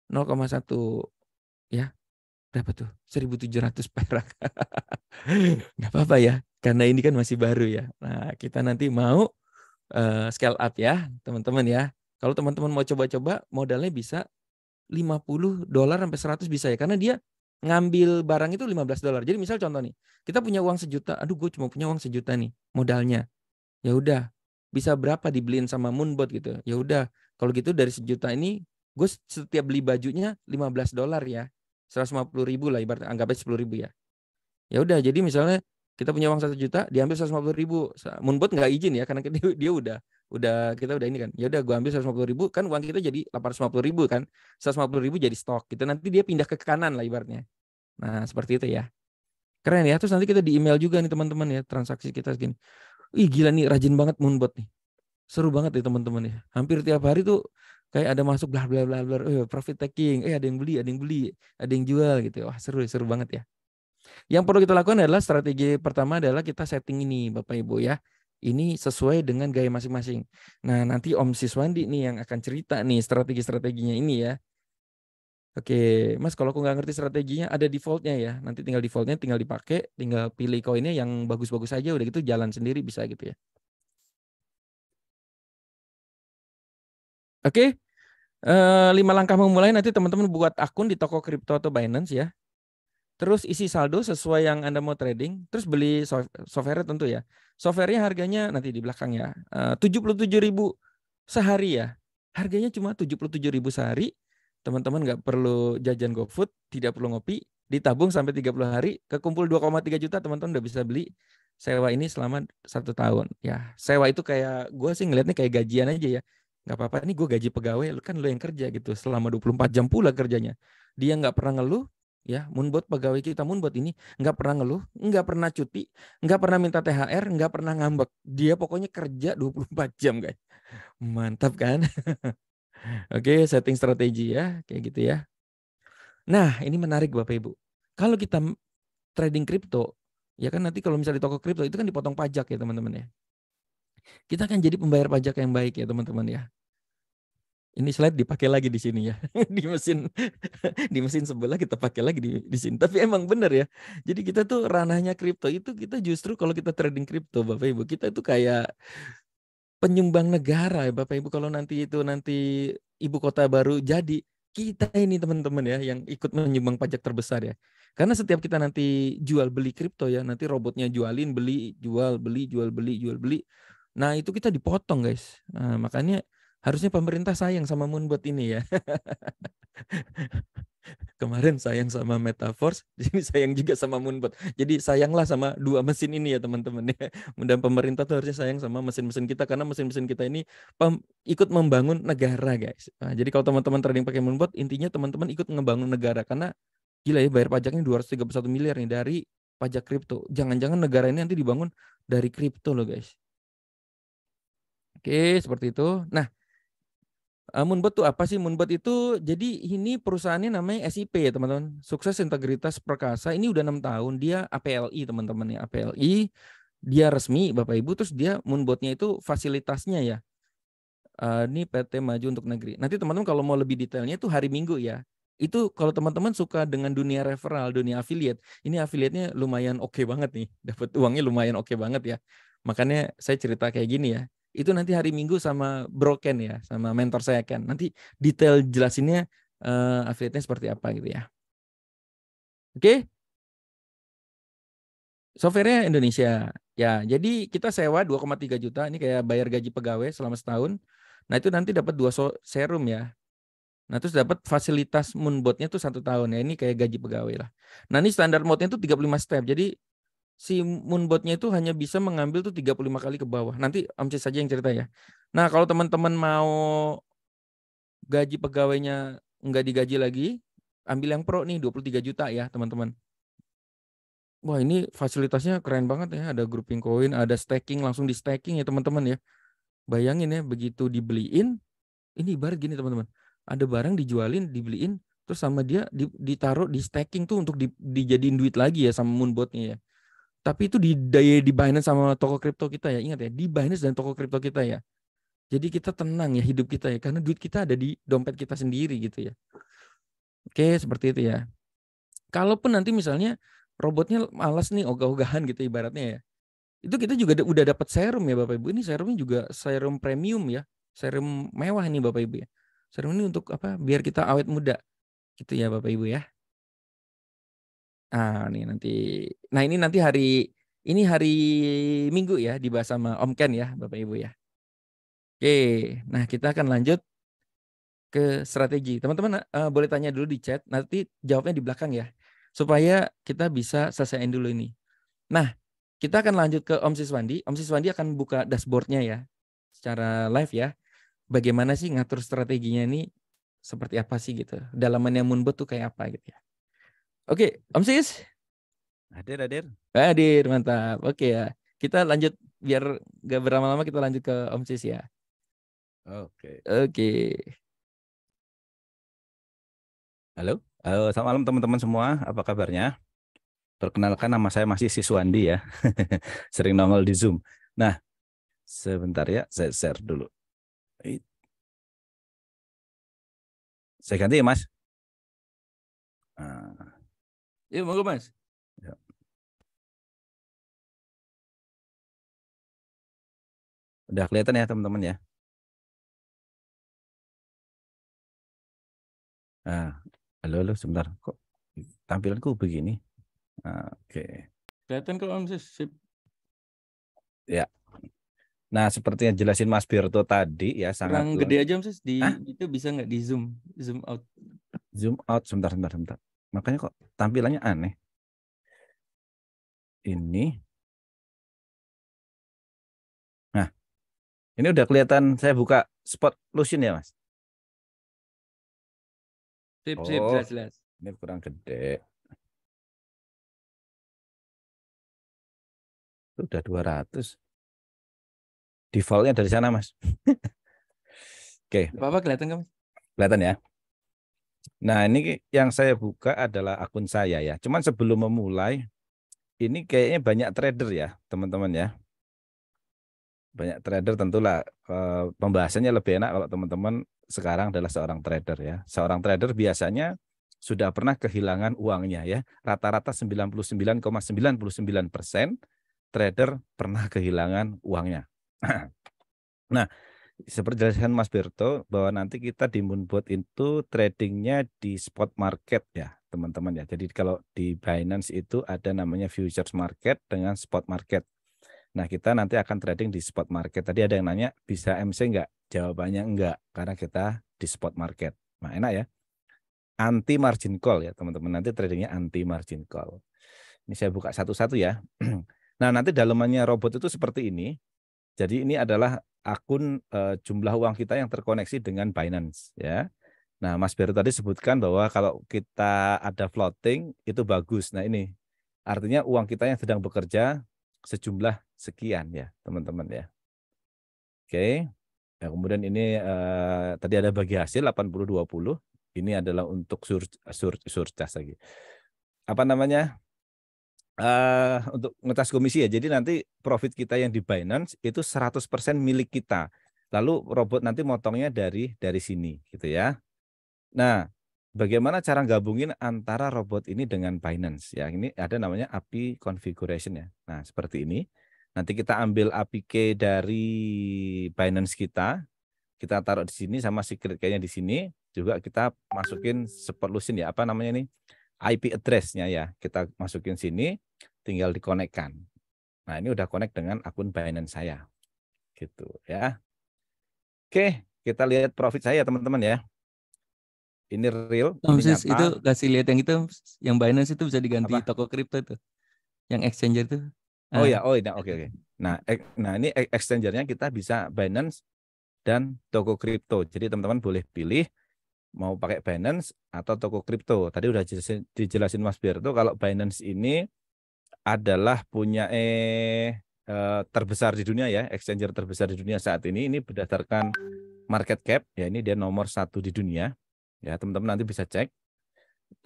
S1: 0,1 ya. Berapa tuh? 1.700 perak. Nggak apa-apa ya, karena ini kan masih baru ya. Nah, kita nanti mau scale up ya, teman-teman ya. Kalau teman-teman mau coba-coba, modalnya bisa $50 sampai 100 bisa ya. Karena dia ngambil barang itu $15. Jadi misal contoh nih, kita punya uang 1 juta, aduh gue cuma punya uang 1 juta nih modalnya. Ya udah, bisa berapa dibeliin sama Moonbot gitu. Ya udah, kalau gitu dari 1 juta ini, gue setiap beli bajunya $15 ya. 150.000 lah ibaratnya, anggapnya 10.000 ya. Ya udah, jadi misalnya kita punya uang 1 juta, diambil 150.000. Moonbot nggak izin ya, karena dia udah kita udah ini kan. Ya udah, gue ambil 150.000, kan uang kita jadi 850.000 kan. 150.000 jadi stok. Gitu nanti dia pindah ke kanan lah ibaratnya. Nah seperti itu ya. Keren ya. Terus nanti kita di email juga nih teman-teman ya, transaksi kita segini. Ih gila nih, rajin banget Moonbot nih. Seru banget ya teman-teman ya. Hampir tiap hari tuh kayak ada masuk bla bla bla bla, profit taking, ada yang beli, ada yang jual gitu. Wah, seru banget ya. Yang perlu kita lakukan adalah strategi pertama adalah kita setting ini Bapak Ibu ya. Ini sesuai dengan gaya masing-masing. Nah, nanti Om Siswandi nih yang akan cerita nih strategi-strateginya ini ya. Oke, Mas, kalau aku nggak ngerti strateginya, ada defaultnya ya. Nanti tinggal defaultnya, tinggal dipakai, tinggal pilih koinnya yang bagus-bagus aja, udah gitu jalan sendiri bisa gitu ya. Oke, 5 langkah memulai, nanti teman-teman buat akun di toko kripto atau Binance ya. Terus isi saldo sesuai yang Anda mau trading. Terus beli software tentu ya. Softwarenya harganya nanti di belakang ya. 77.000 sehari ya. Harganya cuma 77.000 sehari. Teman-teman nggak perlu jajan GoFood, tidak perlu ngopi. Ditabung sampai 30 hari. Kekumpul 2,3 juta teman-teman udah bisa beli sewa ini selama 1 tahun. Ya, sewa itu kayak, gue sih ngelihatnya kayak gajian aja ya. Nggak apa-apa, ini gue gaji pegawai, kan lo yang kerja gitu. Selama 24 jam pula kerjanya. Dia nggak pernah ngeluh, ya. Moonbot pegawai kita Moonbot ini nggak pernah ngeluh, nggak pernah cuti, nggak pernah minta THR, nggak pernah ngambek. Dia pokoknya kerja 24 jam guys. Mantap kan? Oke, setting strategi ya, kayak gitu ya. Nah, ini menarik Bapak Ibu. Kalau kita trading kripto, ya kan nanti kalau misalnya di toko kripto itu kan dipotong pajak ya teman-teman ya. Kita akan jadi pembayar pajak yang baik ya teman-teman ya. Ini slide dipakai lagi di sini ya. di mesin sebelah kita pakai lagi di sini. Tapi emang benar ya. Jadi kita tuh ranahnya kripto itu kita justru kalau kita trading kripto Bapak Ibu, kita tuh kayak penyumbang negara ya Bapak Ibu. Kalau nanti ibu kota baru jadi, kita ini teman-teman ya yang ikut menyumbang pajak terbesar ya. Karena setiap kita nanti jual beli kripto ya, nanti robotnya jualin, beli, jual, beli, jual, beli, jual, beli. Nah, itu kita dipotong guys. Nah, makanya harusnya pemerintah sayang sama Moonbot ini ya. Kemarin sayang sama Metaforce, jadi sayang juga sama Moonbot. Jadi sayanglah sama dua mesin ini ya teman-teman ya. Dan pemerintah tuh harusnya sayang sama mesin-mesin kita karena mesin-mesin kita ini ikut membangun negara guys. Nah, jadi kalau teman-teman trading pakai Moonbot, intinya teman-teman ikut membangun negara karena gila ya bayar pajaknya 231 miliar nih dari pajak kripto. Jangan-jangan negara ini nanti dibangun dari kripto loh guys. Oke, seperti itu. Nah, Moonbot itu apa sih? Moonbot itu jadi ini perusahaannya namanya SIP ya teman-teman. Sukses Integritas Perkasa. Ini udah 6 tahun. Dia APLI teman-teman ya. APLI. Dia resmi Bapak Ibu. Terus dia Moonbotnya itu fasilitasnya ya. Ini PT Maju untuk Negeri. Nanti teman-teman kalau mau lebih detailnya itu hari Minggu ya. Itu kalau teman-teman suka dengan dunia referral, dunia affiliate. Ini affiliate-nya lumayan oke banget nih. Dapat uangnya lumayan oke banget ya. Makanya saya cerita kayak gini ya. Itu nanti hari Minggu sama Bro Ken ya, sama mentor saya Ken. Nanti detail jelasinnya affiliate-nya seperti apa gitu ya. Oke? Software-nya Indonesia. Ya, jadi kita sewa 2,3 juta. Ini kayak bayar gaji pegawai selama setahun. Nah, itu nanti dapat 2 serum ya. Nah, terus dapat fasilitas Moonbot-nya tuh 1 tahun ya. Ini kayak gaji pegawai lah. Nah, ini standar mode-nya tuh 35 step. Jadi si Moonbot-nya itu hanya bisa mengambil tuh 35 kali ke bawah. Nanti Om Cis saja yang cerita ya. Nah, kalau teman-teman mau gaji pegawainya nggak digaji lagi, ambil yang Pro nih 23 juta ya teman-teman. Wah ini fasilitasnya keren banget ya. Ada grouping koin, ada staking, langsung di staking ya teman-teman ya. Bayangin ya begitu dibeliin, ini ibarat gini teman-teman. Ada barang dijualin, dibeliin, terus sama dia ditaruh di staking tuh untuk dijadiin duit lagi ya sama Moonbot-nya ya. Tapi itu di Binance sama toko kripto kita ya. Ingat ya, di Binance dan toko kripto kita ya. Jadi kita tenang ya hidup kita ya. Karena duit kita ada di dompet kita sendiri gitu ya. Oke, seperti itu ya. Kalaupun nanti misalnya robotnya malas nih ogah-ogahan gitu ibaratnya ya. Itu kita juga udah dapat serum ya Bapak Ibu. Ini serumnya juga serum premium ya. Serum mewah nih Bapak Ibu ya. Serum ini untuk apa? Biar kita awet muda. Gitu ya Bapak Ibu ya. Nah, ini nanti hari Minggu ya dibahas sama Om Ken ya Bapak Ibu ya. Oke, nah kita akan lanjut ke strategi. Teman-teman boleh tanya dulu di chat, nanti jawabnya di belakang ya. Supaya kita bisa selesaiin dulu ini. Nah, kita akan lanjut ke Om Siswandi. Om Siswandi akan buka dashboardnya ya. Secara live ya. Bagaimana sih ngatur strateginya ini seperti apa sih gitu. Dalamannya Moonbot tuh kayak apa gitu ya. Oke, Om Sis. Hadir, mantap. Oke ya. Kita lanjut biar gak berlama-lama kita lanjut ke Om Sis ya.
S3: Oke.
S1: Oke.
S3: Halo, selamat malam teman-teman semua. Apa kabarnya? Perkenalkan nama saya masih Siswandi ya. Sering nongol di Zoom. Nah, sebentar ya, saya share dulu. Saya ganti ya, Mas.
S1: Yuk, monggo Mas.
S3: Ya. Udah kelihatan ya teman-teman ya. Halo, sebentar. Kok tampilanku begini? Oke.
S1: Kelihatan kok Om Sis. Sip.
S3: Ya. Nah, seperti yang jelasin Mas Birto tadi ya, sangat
S1: Kurang gede aja Om Sis.
S3: Hah?
S1: Itu bisa nggak di zoom out?
S3: Zoom out sebentar. Makanya kok tampilannya aneh. Ini. Nah, ini udah kelihatan saya buka spot lotion ya, Mas?
S1: Sip,
S3: Oh,
S1: jelas.
S3: ini kurang gede. Itu udah 200. Defaultnya dari sana, Mas. Oke.
S1: Apa kelihatan kan?
S3: Kelihatan ya. Nah, ini yang saya buka adalah akun saya ya. Cuman sebelum memulai, ini kayaknya banyak trader ya, teman-teman ya. Banyak trader tentulah pembahasannya lebih enak kalau teman-teman sekarang adalah seorang trader ya. Seorang trader biasanya sudah pernah kehilangan uangnya ya. Rata-rata 99,99% trader pernah kehilangan uangnya. Nah, seperti jelaskan Mas Berto bahwa nanti kita di Moonbot itu tradingnya di spot market ya teman-teman ya. Jadi kalau di Binance itu ada namanya futures market dengan spot market. Nah kita nanti akan trading di spot market. Tadi ada yang nanya bisa MC enggak? Jawabannya enggak karena kita di spot market. Nah enak ya. Anti margin call ya teman-teman. Nanti tradingnya anti margin call. Ini saya buka satu-satu ya. Nah nanti dalamannya robot itu seperti ini. Jadi ini adalah akun jumlah uang kita yang terkoneksi dengan Binance ya. Nah, Mas Beru tadi sebutkan bahwa kalau kita ada floating itu bagus. Nah, ini artinya uang kita yang sedang bekerja sejumlah sekian ya, teman-teman ya. Oke. Nah, kemudian ini tadi ada bagi hasil 80-20. Ini adalah untuk surcharge lagi. Apa namanya? Untuk ngetas komisi ya. Jadi nanti profit kita yang di Binance itu 100% milik kita. Lalu robot nanti motongnya dari sini gitu ya. Nah, bagaimana cara gabungin antara robot ini dengan Binance ya? Ini ada namanya API configuration ya. Nah, seperti ini. Nanti kita ambil API key dari Binance kita taruh di sini sama secret key-nya di sini. Juga kita masukin solution ya, apa namanya nih? IP address-nya ya. Kita masukin sini, tinggal dikonekkan. Nah, ini udah connect dengan akun Binance saya. Gitu ya. Oke, kita lihat profit saya teman-teman ya. Ini real, ini
S1: Sis,
S3: nyata.
S1: itu kasih lihat yang itu, yang Binance itu bisa diganti
S3: Apa?
S1: toko kripto itu, yang exchanger itu.
S3: Oh ya, oke. Nah, ini exchangernya kita bisa Binance dan toko kripto. Jadi teman-teman boleh pilih mau pakai Binance atau toko kripto. Tadi udah dijelasin Mas Berto kalau Binance ini adalah punya terbesar di dunia ya, exchanger terbesar di dunia saat ini. Ini berdasarkan market cap, ya ini dia nomor 1 di dunia. Ya teman-teman nanti bisa cek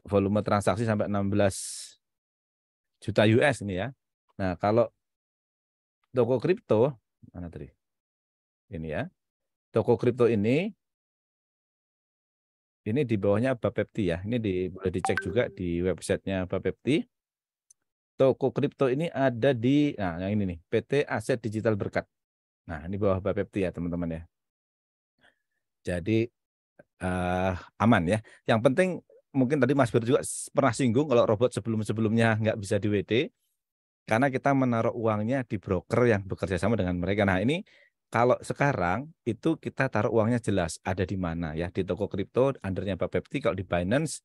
S3: volume transaksi sampai 16 juta US ini ya. Nah kalau toko kripto, mana tadi? Ini ya, toko kripto ini di bawahnya Bapepti ya. Ini boleh dicek juga di websitenya Bapepti. Toko kripto ini ada di, nah yang ini nih, PT Aset Digital Berkat. Nah ini bawah Bapepti ya teman-teman ya. Jadi aman ya. Yang penting mungkin tadi Mas Bir juga pernah singgung kalau robot sebelum-sebelumnya nggak bisa di WD, karena kita menaruh uangnya di broker yang bekerja sama dengan mereka. Nah ini kalau sekarang itu kita taruh uangnya jelas ada di mana ya, di toko kripto undernya Bapepti. Kalau di Binance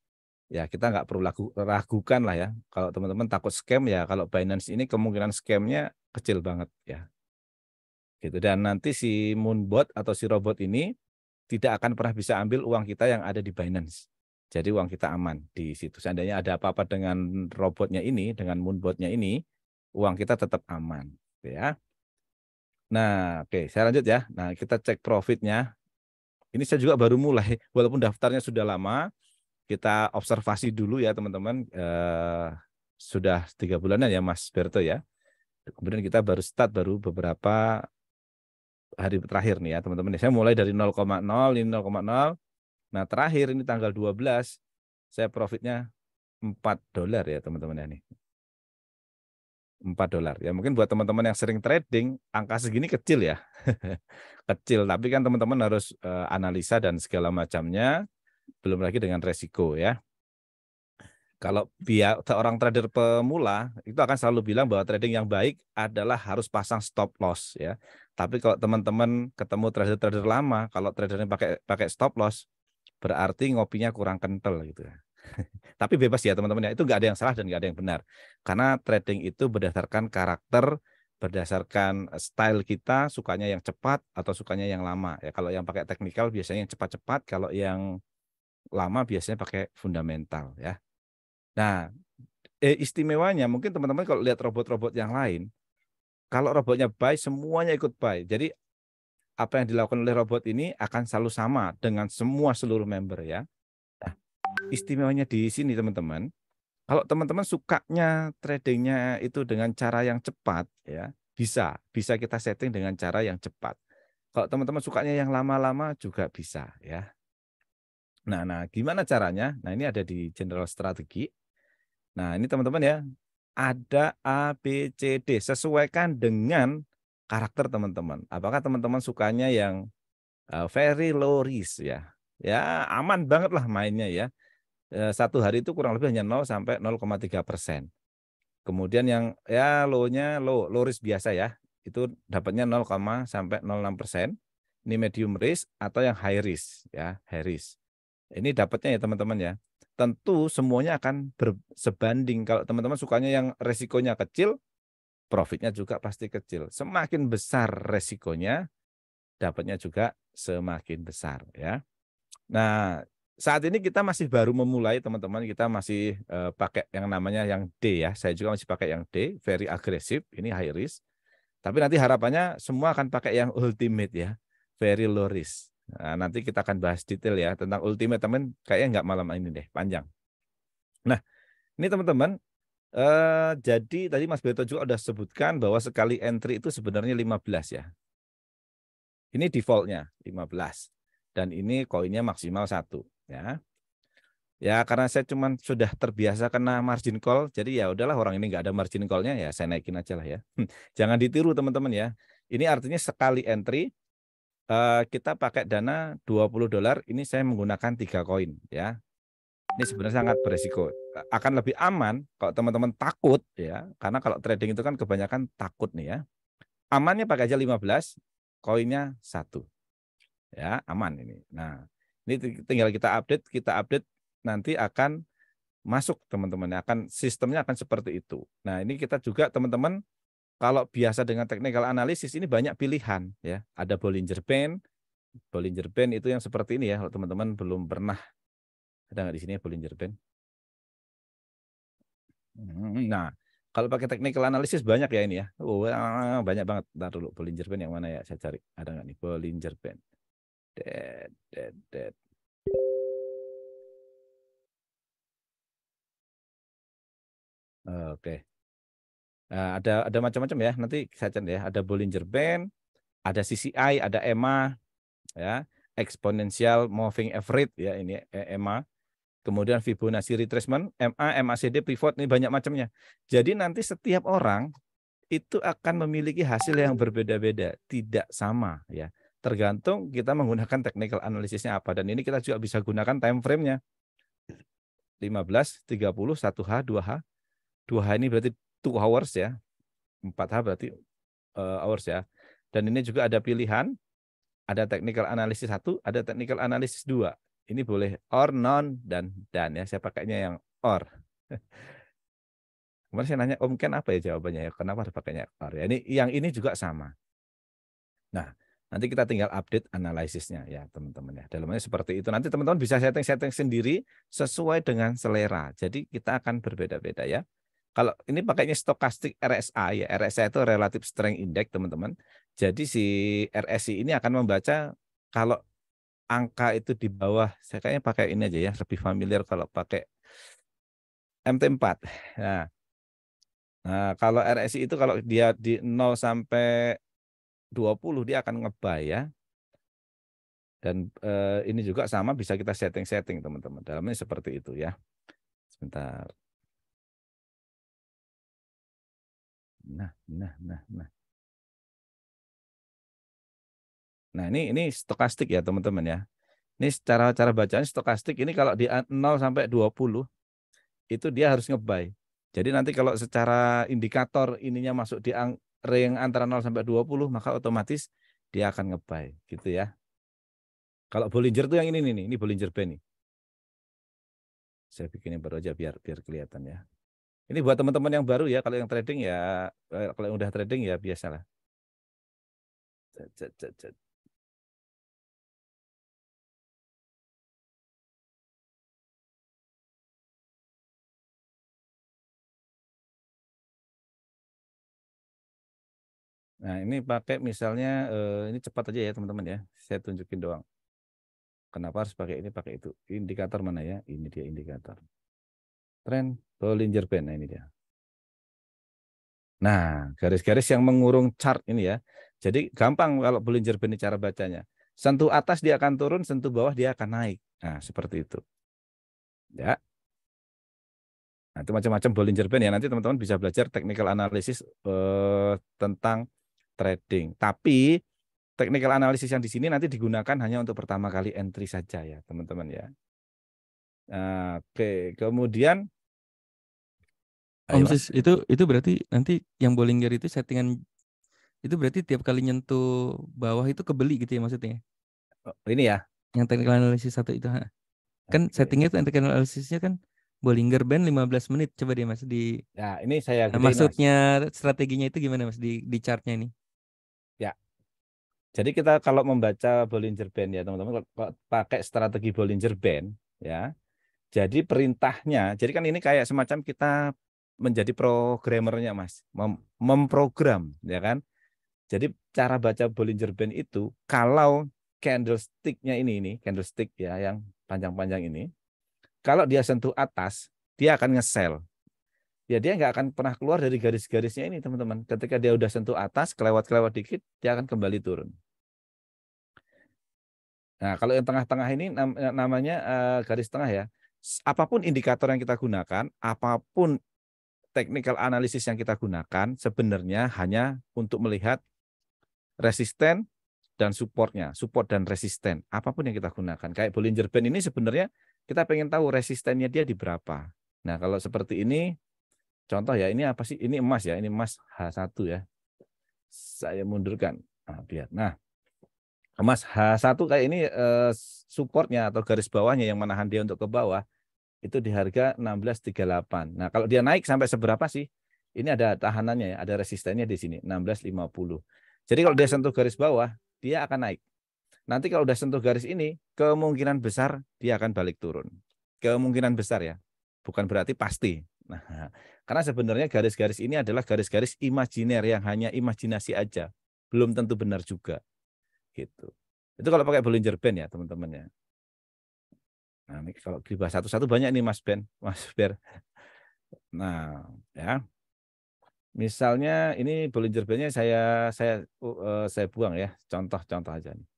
S3: ya kita nggak perlu ragukan lah ya. Kalau teman-teman takut scam ya, kalau Binance ini kemungkinan scamnya kecil banget ya. Gitu. Dan nanti si Moonbot atau si robot ini tidak akan pernah bisa ambil uang kita yang ada di Binance. Jadi uang kita aman di situ. Seandainya ada apa-apa dengan robotnya ini, dengan Moonbotnya ini, uang kita tetap aman. Ya. Nah, oke, saya lanjut ya. Nah, kita cek profitnya. Ini saya juga baru mulai, walaupun daftarnya sudah lama. Kita observasi dulu ya teman-teman. Sudah 3 bulanan ya Mas Berto ya. Kemudian kita baru start baru beberapa hari terakhir nih ya teman-teman. Saya mulai dari 0,0, ini 0,0. Nah terakhir ini tanggal 12 saya profitnya $4 ya teman-teman ya nih. $4 ya. Mungkin buat teman-teman yang sering trading angka segini kecil ya. Kecil, tapi kan teman-teman harus analisa dan segala macamnya, belum lagi dengan resiko ya. Kalau seorang trader pemula itu akan selalu bilang bahwa trading yang baik adalah harus pasang stop loss ya. Tapi kalau teman-teman ketemu trader-trader lama, kalau tradernya pakai stop loss, berarti ngopinya kurang kental gitu ya. Tapi bebas ya teman-teman ya, itu nggak ada yang salah dan nggak ada yang benar. Karena trading itu berdasarkan karakter, berdasarkan style kita, sukanya yang cepat atau sukanya yang lama. Ya kalau yang pakai teknikal biasanya yang cepat-cepat, kalau yang lama biasanya pakai fundamental ya. Nah, istimewanya mungkin teman-teman kalau lihat robot-robot yang lain, kalau robotnya buy, semuanya ikut buy. Jadi apa yang dilakukan oleh robot ini akan selalu sama dengan semua seluruh member ya. Nah, istimewanya di sini teman-teman, kalau teman-teman sukanya tradingnya itu dengan cara yang cepat ya, bisa kita setting dengan cara yang cepat. Kalau teman-teman sukanya yang lama-lama juga bisa ya. Nah, gimana caranya? Nah, ini ada di general strategi. Nah, ini teman-teman ya, ada A, B, C, D. Sesuaikan dengan karakter teman-teman. Apakah teman-teman sukanya yang very low risk ya? Ya, aman banget lah mainnya ya. Satu hari itu kurang lebih hanya 0 sampai 0,3%. Kemudian yang ya low-nya low risk biasa ya. Itu dapatnya 0, sampai 0,6%. Ini medium risk atau yang high risk ya, high risk. Ini dapatnya ya teman-teman ya. Tentu semuanya akan bersebanding. Kalau teman-teman sukanya yang resikonya kecil, profitnya juga pasti kecil. Semakin besar resikonya, dapatnya juga semakin besar ya. Nah, saat ini kita masih baru memulai teman-teman, kita masih pakai yang namanya yang D ya. Saya juga masih pakai yang D, very agresif, ini high risk. Tapi nanti harapannya semua akan pakai yang ultimate ya, very low risk. Nah, nanti kita akan bahas detail ya tentang ultimate teman, kayaknya nggak malam ini deh, panjang. Nah, ini teman-teman, jadi tadi Mas Beto juga udah sebutkan bahwa sekali entry itu sebenarnya 15 ya. Ini defaultnya 15. Dan ini koinnya maksimal 1 ya. Ya karena saya cuman sudah terbiasa kena margin call, jadi ya udahlah orang ini nggak ada margin call-nya ya saya naikin aja lah ya. Jangan ditiru teman-teman ya. Ini artinya sekali entry kita pakai dana $20, ini saya menggunakan 3 koin ya. Ini sebenarnya sangat beresiko. Akan lebih aman kalau teman-teman takut ya, karena kalau trading itu kan kebanyakan takut nih ya. Amannya pakai aja 15, koinnya 1. Ya, aman ini. Nah, ini tinggal kita update nanti akan masuk teman-teman, akan sistemnya akan seperti itu. Nah, ini kita juga teman-teman kalau biasa dengan technical analysis ini banyak pilihan ya. Ada Bollinger Band, Bollinger Band itu yang seperti ini ya. Kalau teman-teman belum pernah, ada nggak di sini ya Bollinger Band? Nah, kalau pakai technical analysis banyak ya ini ya. Oh, banyak banget. Ntar dulu Bollinger Band yang mana ya? Saya cari. Ada nggak nih Bollinger Band? Dead. Oke. Nah, ada macam-macam ya. Nanti saya cari ya. Ada Bollinger Band, ada CCI, ada EMA, ya, exponential moving average ya ini EMA. Kemudian Fibonacci retracement, MA, MACD, pivot, ini banyak macamnya. Jadi nanti setiap orang itu akan memiliki hasil yang berbeda-beda, tidak sama ya. Tergantung kita menggunakan technical analysisnya apa, dan ini kita juga bisa gunakan time frame-nya. 15, 30, 1H, 2H. 2H ini berarti 2 hours ya. 4H berarti hours ya. Dan ini juga ada pilihan, ada technical analysis 1, ada technical analysis 2. Ini boleh or, non, dan ya. Saya pakainya yang or. Kemarin saya nanya Om Ken apa ya jawabannya ya? Kenapa harus pakainya or? Ya, yang ini juga sama. Nah, nanti kita tinggal update analisisnya ya teman-teman ya. Dalamnya seperti itu. Nanti teman-teman bisa setting-setting sendiri sesuai dengan selera. Jadi kita akan berbeda-beda ya. Kalau ini pakainya stochastic RSI ya. RSI itu Relative Strength Index teman-teman. Jadi si RSI ini akan membaca kalau angka itu di bawah, saya kayaknya pakai ini aja ya, lebih familiar kalau pakai MT4. Nah, kalau RSI itu kalau dia di 0 sampai 20 dia akan nge-buy ya. Dan ini juga sama bisa kita setting-setting teman-teman. Dalamnya seperti itu ya. Sebentar. Nah. Nah, ini stokastik ya, teman-teman ya. Ini cara bacanya stokastik ini kalau di 0 sampai 20 itu dia harus nge-buy. Jadi nanti kalau secara indikator ininya masuk di range antara 0 sampai 20 maka otomatis dia akan nge-buy gitu ya. Kalau Bollinger tuh yang ini nih, ini Bollinger Band nih. Saya bikin yang baru aja biar kelihatan ya. Ini buat teman-teman yang baru ya, kalau yang trading ya, kalau yang udah trading ya biasalah. Nah, ini pakai misalnya, ini cepat aja ya teman-teman ya, saya tunjukin doang. Kenapa harus pakai ini, pakai itu. Indikator mana ya? Ini dia indikator. Tren Bollinger Band, nah ini dia. Nah, garis-garis yang mengurung chart ini ya. Jadi gampang kalau Bollinger Band ini cara bacanya. Sentuh atas dia akan turun, sentuh bawah dia akan naik. Nah, seperti itu. Ya. Nah, itu macam-macam Bollinger Band ya. Nanti teman-teman bisa belajar technical analysis tentang trading. Tapi technical analysis yang di sini nanti digunakan hanya untuk pertama kali entry saja ya, teman-teman ya. Nah, oke, kemudian
S1: Om Sis, itu berarti nanti yang Bollinger itu settingan itu berarti tiap kali nyentuh bawah itu kebeli gitu ya maksudnya?
S3: Ini ya.
S1: Yang technical analysis 1 itu. Kan settingnya itu technical analysisnya kan Bollinger Band 15 menit. Coba deh Mas di
S3: Ya, ini saya gedein,
S1: maksudnya strateginya itu gimana Mas di chartnya ini?
S3: Ya. Jadi kita kalau membaca Bollinger Band ya teman-teman, kalau pakai strategi Bollinger Band ya. Jadi perintahnya, jadi kan ini kayak semacam kita menjadi programmernya Mas, memprogram ya kan. Jadi cara baca Bollinger Band itu kalau candlestick-nya ini candlestick ya yang panjang-panjang ini, kalau dia sentuh atas dia akan nge-sell. Ya dia nggak akan pernah keluar dari garis-garisnya ini teman-teman. Ketika dia udah sentuh atas, kelewat-kelewat dikit, dia akan kembali turun. Nah kalau yang tengah-tengah ini namanya garis tengah ya. Apapun indikator yang kita gunakan, apapun technical analysis yang kita gunakan, sebenarnya hanya untuk melihat resisten dan supportnya, support dan resisten, apapun yang kita gunakan. Kayak Bollinger Band ini sebenarnya kita pengen tahu resistennya dia di berapa. Nah kalau seperti ini, contoh ya, ini apa sih? Ini emas ya, ini emas H1 ya. Saya mundurkan. Nah, emas H1 kayak ini supportnya atau garis bawahnya yang menahan dia untuk ke bawah itu di harga 16.38. Nah, kalau dia naik sampai seberapa sih? Ini ada tahanannya ya, ada resistennya di sini 16.50. Jadi kalau dia sentuh garis bawah, dia akan naik. Nanti kalau udah sentuh garis ini, kemungkinan besar dia akan balik turun. Kemungkinan besar ya, bukan berarti pasti. Nah, karena sebenarnya garis-garis ini adalah garis-garis imajiner yang hanya imajinasi aja, belum tentu benar juga. Gitu. Itu kalau pakai Bollinger Band ya teman-teman ya. Nah, ini kalau dibahas satu-satu banyak nih Mas Ben, Mas Ber. Nah, ya. Misalnya ini Bollinger Band-nya saya buang ya, contoh-contoh aja nih.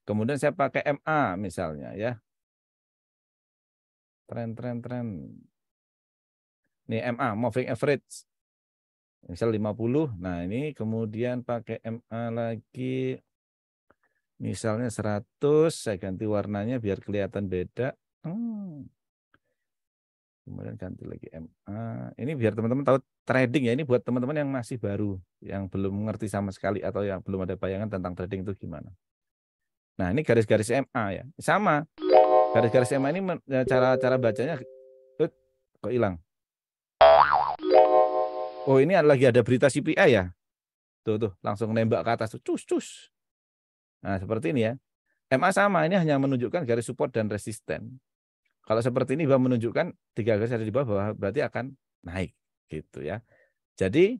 S3: Kemudian saya pakai MA misalnya ya. Tren. Nih MA, moving average. Misal 50. Nah, ini kemudian pakai MA lagi. Misalnya 100, saya ganti warnanya biar kelihatan beda. Kemudian ganti lagi MA. Ini biar teman-teman tahu trading ya. Ini buat teman-teman yang masih baru, yang belum mengerti sama sekali atau yang belum ada bayangan tentang trading itu gimana. Nah, ini garis-garis MA ya. Sama. Garis-garis MA ini cara bacanya kok hilang. Oh, ini lagi ada berita CPI ya. Tuh, langsung nembak ke atas tuh. Cus. Nah, seperti ini ya. MA sama, ini hanya menunjukkan garis support dan resisten. Kalau seperti ini menunjukkan 3 garis ada di bawah berarti akan naik gitu ya. Jadi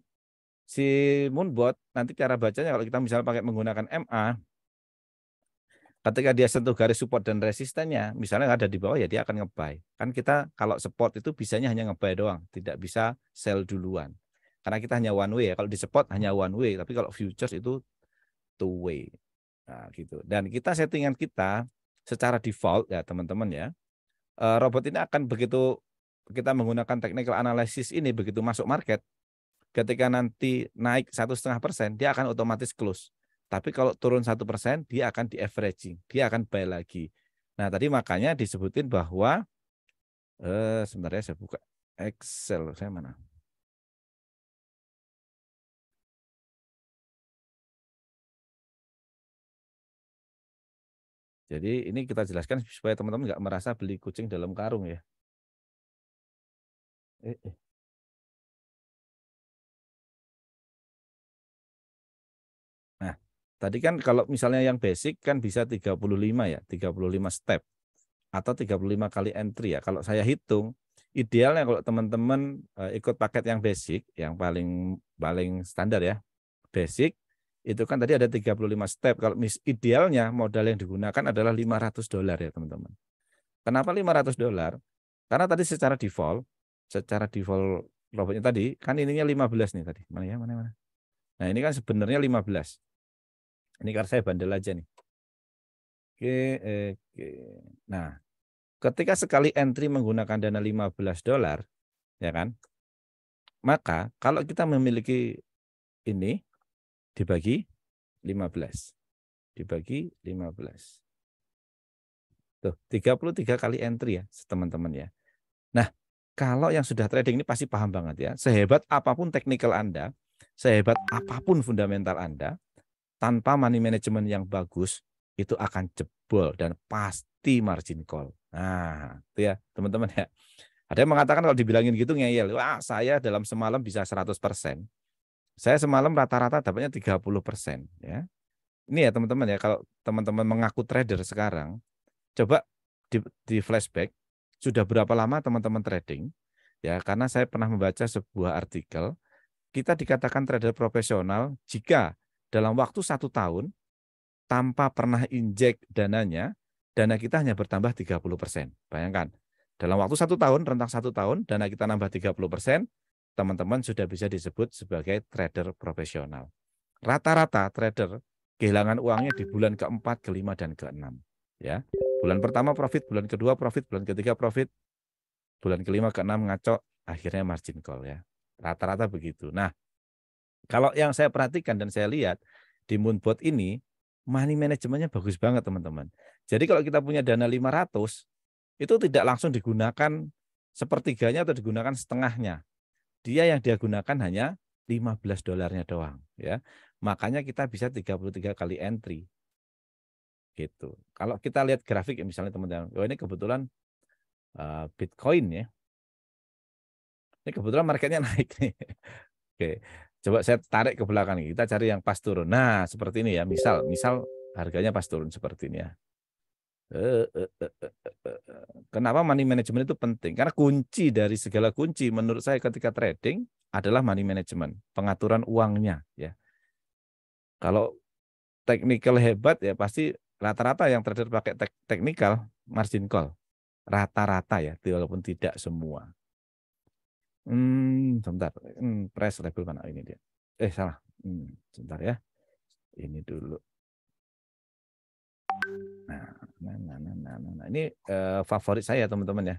S3: si Moonbot nanti cara bacanya kalau kita misalnya pakai menggunakan MA, ketika dia sentuh garis support dan resistennya, misalnya ada di bawah ya dia akan nge-buy. Kan kita kalau support itu bisanya hanya nge-buy doang, tidak bisa sell duluan. Karena kita hanya one way ya. Kalau di support hanya one way, tapi kalau futures itu two way. Nah, gitu. Dan kita settingan kita secara default ya teman-teman ya. Robot ini akan begitu kita menggunakan technical analysis ini begitu masuk market, ketika nanti naik 1,5%, dia akan otomatis close. Tapi kalau turun 1%, dia akan di averaging, dia akan buy lagi. Nah tadi makanya disebutin bahwa sebentar ya saya buka Excel saya mana. Jadi ini kita jelaskan supaya teman-teman nggak merasa beli kucing dalam karung ya. Nah, tadi kan kalau misalnya yang basic kan bisa 35 ya, 35 step atau 35 kali entry ya. Kalau saya hitung, idealnya kalau teman-teman ikut paket yang basic, yang paling standar ya, basic, itu kan tadi ada 35 step. Kalau idealnya modal yang digunakan adalah $500 ya teman-teman. Kenapa $500? Karena tadi secara default robotnya tadi kan ininya 15 nih tadi. Mana? Nah, ini kan sebenarnya 15. Ini karena saya bandel aja nih. Oke. Nah, ketika sekali entry menggunakan dana $15, ya kan? Maka kalau kita memiliki ini dibagi 15. Dibagi 15. Tuh, 33 kali entry ya, teman-teman ya. Nah, kalau yang sudah trading ini pasti paham banget ya. Sehebat apapun teknikal Anda, sehebat apapun fundamental Anda, tanpa money management yang bagus, itu akan jebol dan pasti margin call. Nah, itu ya, teman-teman ya. Ada yang mengatakan kalau dibilangin gitu ngeyel. Wah, saya dalam semalam bisa 100%. Saya semalam rata-rata dapatnya 30%. Ya. Ini ya teman-teman ya, kalau teman-teman mengaku trader sekarang, coba di flashback, sudah berapa lama teman-teman trading? Ya, karena saya pernah membaca sebuah artikel, kita dikatakan trader profesional jika dalam waktu 1 tahun, tanpa pernah injek dananya, dana kita hanya bertambah 30%. Bayangkan, dalam waktu 1 tahun, rentang 1 tahun, dana kita nambah 30%, teman-teman sudah bisa disebut sebagai trader profesional. Rata-rata trader kehilangan uangnya di bulan ke-4, ke-5, dan ke-6. Ya. Bulan pertama profit, bulan kedua profit, bulan ketiga profit, bulan ke-5, ke-6 ngaco, akhirnya margin call ya. Rata-rata begitu. Nah, kalau yang saya perhatikan dan saya lihat di Moonbot ini, money manajemennya bagus banget teman-teman. Jadi kalau kita punya dana 500, itu tidak langsung digunakan sepertiganya atau digunakan setengahnya. Dia gunakan hanya $15 doang ya. Makanya kita bisa 33 kali entry. Gitu. Kalau kita lihat grafik ya misalnya teman-teman, oh ini kebetulan Bitcoin ya. Ini kebetulan marketnya naik nih. Oke. Coba saya tarik ke belakang, kita cari yang pas turun. Nah, seperti ini ya. Misal harganya pas turun seperti ini ya. Kenapa money management itu penting? Karena kunci dari segala kunci menurut saya ketika trading adalah money management, pengaturan uangnya ya. Kalau technical hebat ya pasti rata-rata yang trader pakai technical margin call. Rata-rata ya, walaupun tidak semua. Sebentar. Price level mana ini dia? Salah. Sebentar ya. Ini dulu. Nah. Ini favorit saya teman-teman ya.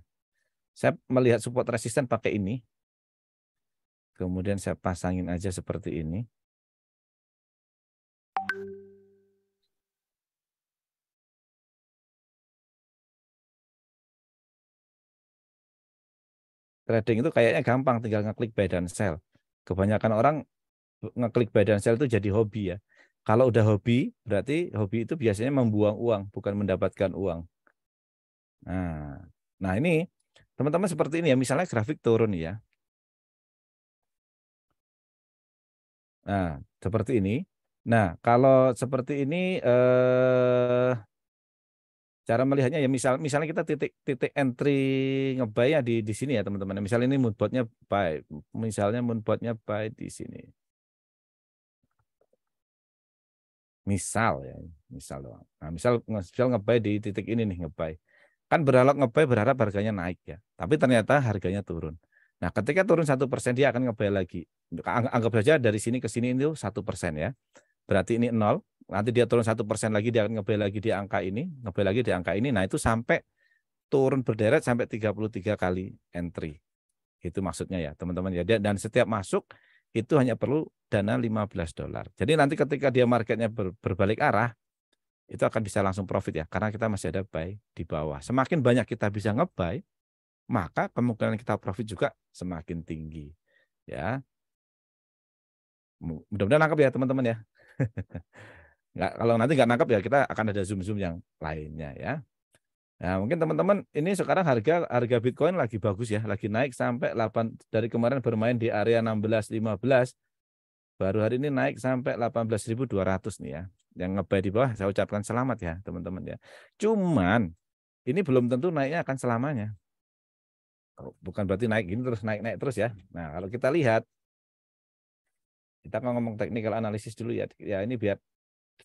S3: Saya melihat support resisten pakai ini. Kemudian saya pasangin aja seperti ini. Trading itu kayaknya gampang, tinggal ngeklik buy dan sell. Kebanyakan orang ngeklik buy dan sell itu jadi hobi ya. Kalau udah hobi, berarti hobi itu biasanya membuang uang, bukan mendapatkan uang. Nah ini teman-teman seperti ini ya, misalnya grafik turun ya. Nah, seperti ini. Nah, kalau seperti ini cara melihatnya ya misalnya kita titik entry nge-buy ya di sini ya teman-teman. Misalnya ini moonboard-nya buy, misalnya moonboard-nya buy di sini. Misal ya, misal doang. Nah, misal nge-buy di titik ini nih nge-buy. Kan nge-buy berharap harganya naik ya. Tapi ternyata harganya turun. Nah, ketika turun 1% dia akan nge-buy lagi. Anggap saja dari sini ke sini itu 1% ya. Berarti ini 0. Nanti dia turun 1% lagi dia akan nge-buy lagi di angka ini, nge-buy lagi di angka ini. Nah, itu sampai turun berderet sampai 33 kali entry. Itu maksudnya ya, teman-teman ya. Dan setiap masuk itu hanya perlu dana $15. Jadi nanti ketika dia marketnya berbalik arah, itu akan bisa langsung profit ya, karena kita masih ada buy di bawah. Semakin banyak kita bisa nge-buy, maka kemungkinan kita profit juga semakin tinggi. Ya, mudah-mudahan nangkep ya teman-teman ya. Kalau nanti nggak nangkep ya kita akan ada zoom-zoom yang lainnya ya. Nah, mungkin teman-teman ini sekarang harga Bitcoin lagi bagus ya, lagi naik sampai 8 dari kemarin bermain di area 16.15. Baru hari ini naik sampai 18.200 nih ya. Yang nge-buy di bawah saya ucapkan selamat ya, teman-teman ya. Cuman ini belum tentu naiknya akan selamanya. Bukan berarti naik gini terus naik terus ya. Nah, kalau kita lihat kita ngomong technical analysis dulu ya. Ya ini biar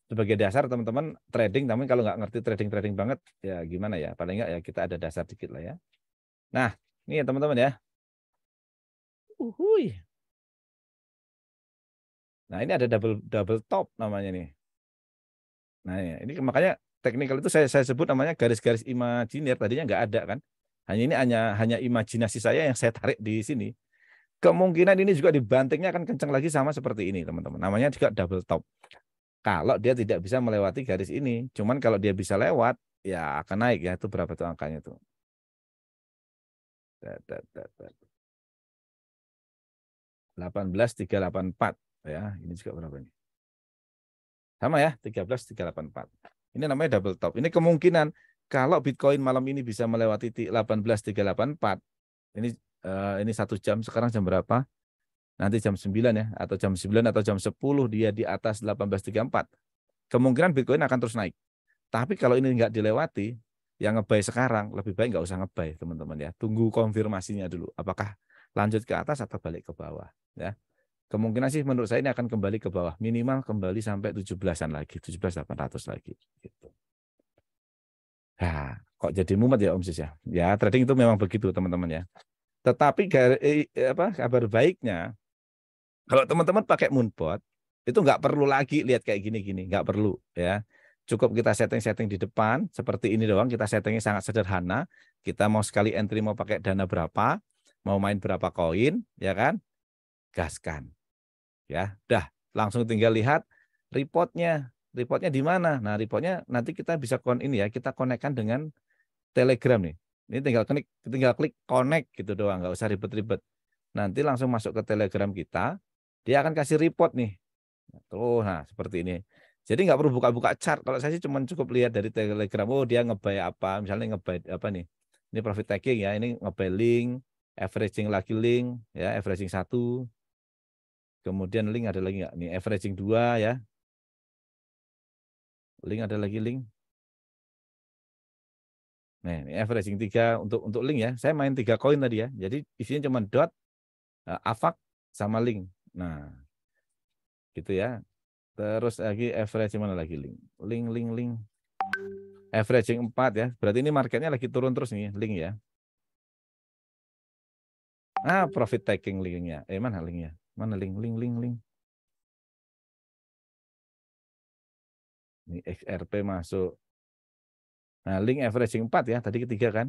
S3: sebagai dasar teman-teman trading, tapi kalau nggak ngerti trading banget ya gimana ya, paling nggak ya kita ada dasar dikit lah ya. Nah ini ya teman-teman ya. Nah ini ada double top namanya nih. Nah ini makanya technical itu saya sebut namanya garis-garis imajiner, tadinya nggak ada kan. Hanya imajinasi saya yang saya tarik di sini. Kemungkinan ini juga dibantingnya akan kencang lagi sama seperti ini teman-teman. Namanya juga double top. Kalau dia tidak bisa melewati garis ini, cuman kalau dia bisa lewat, ya akan naik ya. Itu berapa tuh angkanya tuh? 18.384 ya. Ini juga berapa ini? Sama ya, 13.384. Ini namanya double top. Ini kemungkinan kalau Bitcoin malam ini bisa melewati 18.384. Ini 1 jam, sekarang jam berapa? Nanti jam 9 ya, atau jam 9 atau jam 10 dia di atas 18.34. Kemungkinan Bitcoin akan terus naik. Tapi kalau ini nggak dilewati, yang nge-buy sekarang lebih baik nggak usah nge-buy teman-teman ya. Tunggu konfirmasinya dulu. Apakah lanjut ke atas atau balik ke bawah ya. Kemungkinan sih menurut saya ini akan kembali ke bawah. Minimal kembali sampai 17-an lagi. 17.800 lagi. Gitu. Nah, kok jadi mumet ya Om Sis ya. Ya trading itu memang begitu teman-teman ya. Tetapi kabar baiknya, kalau teman-teman pakai Moonbot, itu nggak perlu lagi lihat kayak gini-gini. Nggak perlu ya. Cukup kita setting di depan seperti ini doang. Kita settingnya sangat sederhana. Kita mau sekali entry mau pakai dana berapa, mau main berapa koin, ya kan? Gaskan, ya. Dah, langsung tinggal lihat reportnya. Reportnya di mana? Nah, reportnya nanti kita bisa kita konekkan dengan Telegram nih. Ini tinggal klik connect gitu doang, nggak usah ribet-ribet. Nanti langsung masuk ke Telegram kita, dia akan kasih report nih. Tuh, nah seperti ini. Jadi nggak perlu buka-buka chart. Kalau saya sih cuma cukup lihat dari Telegram. Oh dia nge-buy apa? Misalnya nge-buy apa nih? Ini profit taking ya. Ini nge-buy link, averaging lagi link, ya averaging 1. Kemudian link ada lagi nggak? Nih averaging 2 ya. Link ada lagi link. Nah, ini averaging 3 untuk link ya. Saya main 3 koin tadi ya. Jadi isinya cuma dot, AVAX sama link. Nah, gitu ya. Terus lagi averaging mana lagi link. Link. Averaging 4 ya. Berarti ini marketnya lagi turun terus nih link ya. Profit taking linknya. Mana linknya? Mana link. Ini XRP masuk. Nah, link averaging 4 ya. Tadi ketiga kan.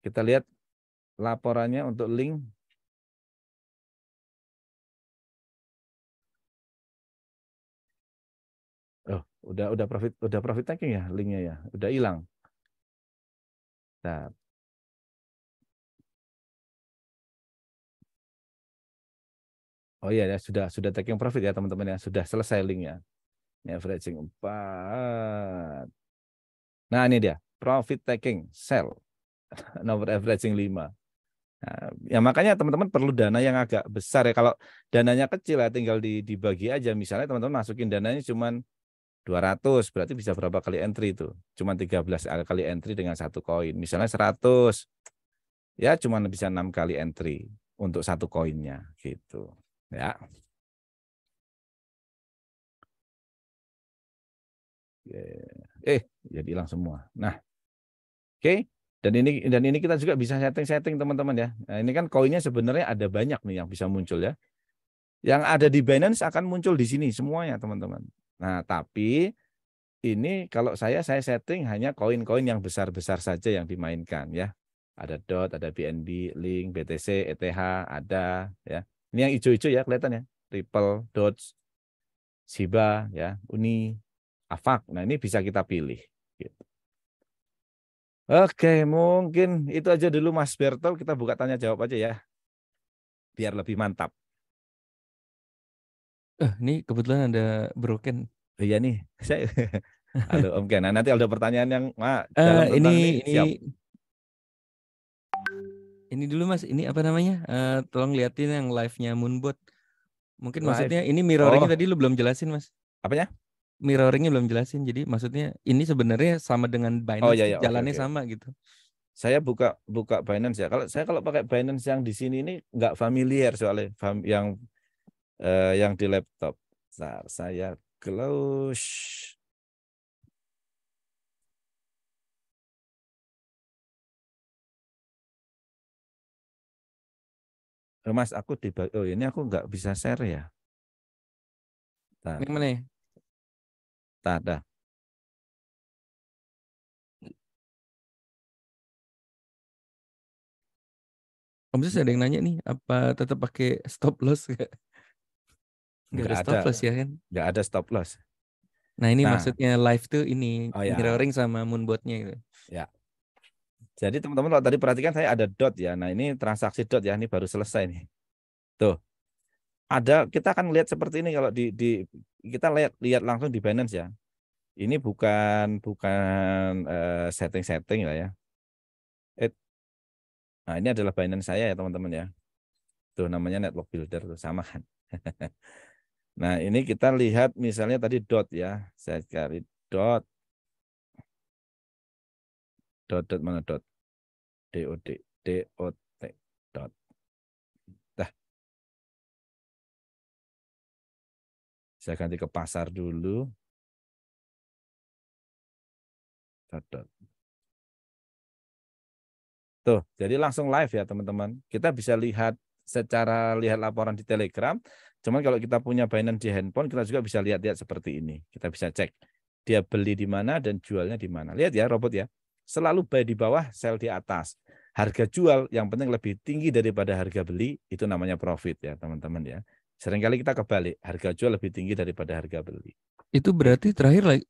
S3: Kita lihat laporannya untuk link. Oh, udah profit taking ya linknya ya. Udah hilang. Nah, oh iya ya, sudah taking profit ya teman-teman ya. Sudah selesai linknya. Ini averaging 4. Nah, ini dia. Profit taking sell. Nomor averaging 5. Nah, ya makanya teman-teman perlu dana yang agak besar ya. Kalau dananya kecil ya tinggal dibagi aja. Misalnya teman-teman masukin dananya cuma 200, berarti bisa berapa kali entry itu? Cuma 13 kali entry dengan satu koin. Misalnya 100, ya cuma bisa 6 kali entry untuk satu koinnya gitu. Ya. Jadi hilang semua. Nah, oke. Dan ini kita juga bisa setting teman-teman ya. Nah, ini kan koinnya sebenarnya ada banyak nih yang bisa muncul ya. Yang ada di Binance akan muncul di sini semuanya teman-teman. Nah, tapi ini kalau saya setting hanya koin-koin yang besar-besar saja yang dimainkan ya. Ada DOT, ada BNB, Link, BTC, ETH, ada ya. Ini yang hijau-hijau ya kelihatan ya. Ripple, Doge, Shiba ya, Uni, AVAX. Nah, ini bisa kita pilih gitu. Oke, mungkin itu aja dulu Mas Bertol. Kita buka tanya jawab aja ya. Biar lebih mantap.
S1: Ini kebetulan ada broken.
S3: Iya nih, saya halo Om Ken. Nah, nanti ada pertanyaan yang dalam tentang ini siap.
S1: Ini dulu Mas, ini apa namanya? Tolong liatin yang live-nya Moonbot. Mungkin
S3: Live.
S1: maksudnya ini mirroringnya tadi lu belum jelasin Mas.
S3: Apanya?
S1: Mirroringnya belum jelasin. Jadi maksudnya ini sebenarnya sama dengan Binance,
S3: Iya.
S1: jalannya
S3: Oke.
S1: sama gitu.
S3: Saya buka Binance ya. Kalau pakai Binance yang di sini ini nggak familiar soalnya yang di laptop. Saya close. Mas, ini aku nggak bisa share ya.
S1: Yang mana ya?
S3: Ada.
S1: Om Sus ada yang nanya nih, apa tetap pakai stop loss? Nggak ada stop loss ya kan?
S3: Nggak ada stop loss.
S1: Nah ini maksudnya live tuh ini
S3: ya.
S1: mirroring sama Moonbot-nya gitu.
S3: Ya. Jadi teman-teman kalau tadi perhatikan saya ada dot ya. Nah ini transaksi dot ya, ini baru selesai nih. Tuh. Kita akan lihat seperti ini kalau kita lihat langsung di Binance ya. Ini bukan setting lah ya. Nah, ini adalah Binance saya ya teman-teman ya. Tuh namanya Network Builder tuh sama kan. Nah, ini kita lihat misalnya tadi dot ya. Saya cari dot. Dot mana dot? DOT dot. Dah. Saya ganti ke pasar dulu. Dot. Tuh, jadi langsung live ya teman-teman. Kita bisa lihat laporan di Telegram. Cuman kalau kita punya Binance di handphone, kita juga bisa lihat seperti ini. Kita bisa cek dia beli di mana dan jualnya di mana. Lihat ya robot ya. Selalu buy di bawah, sell di atas. Harga jual yang penting lebih tinggi daripada harga beli, itu namanya profit ya teman-teman ya. Seringkali kita kebalik, harga jual lebih tinggi daripada harga beli.
S1: Itu berarti terakhir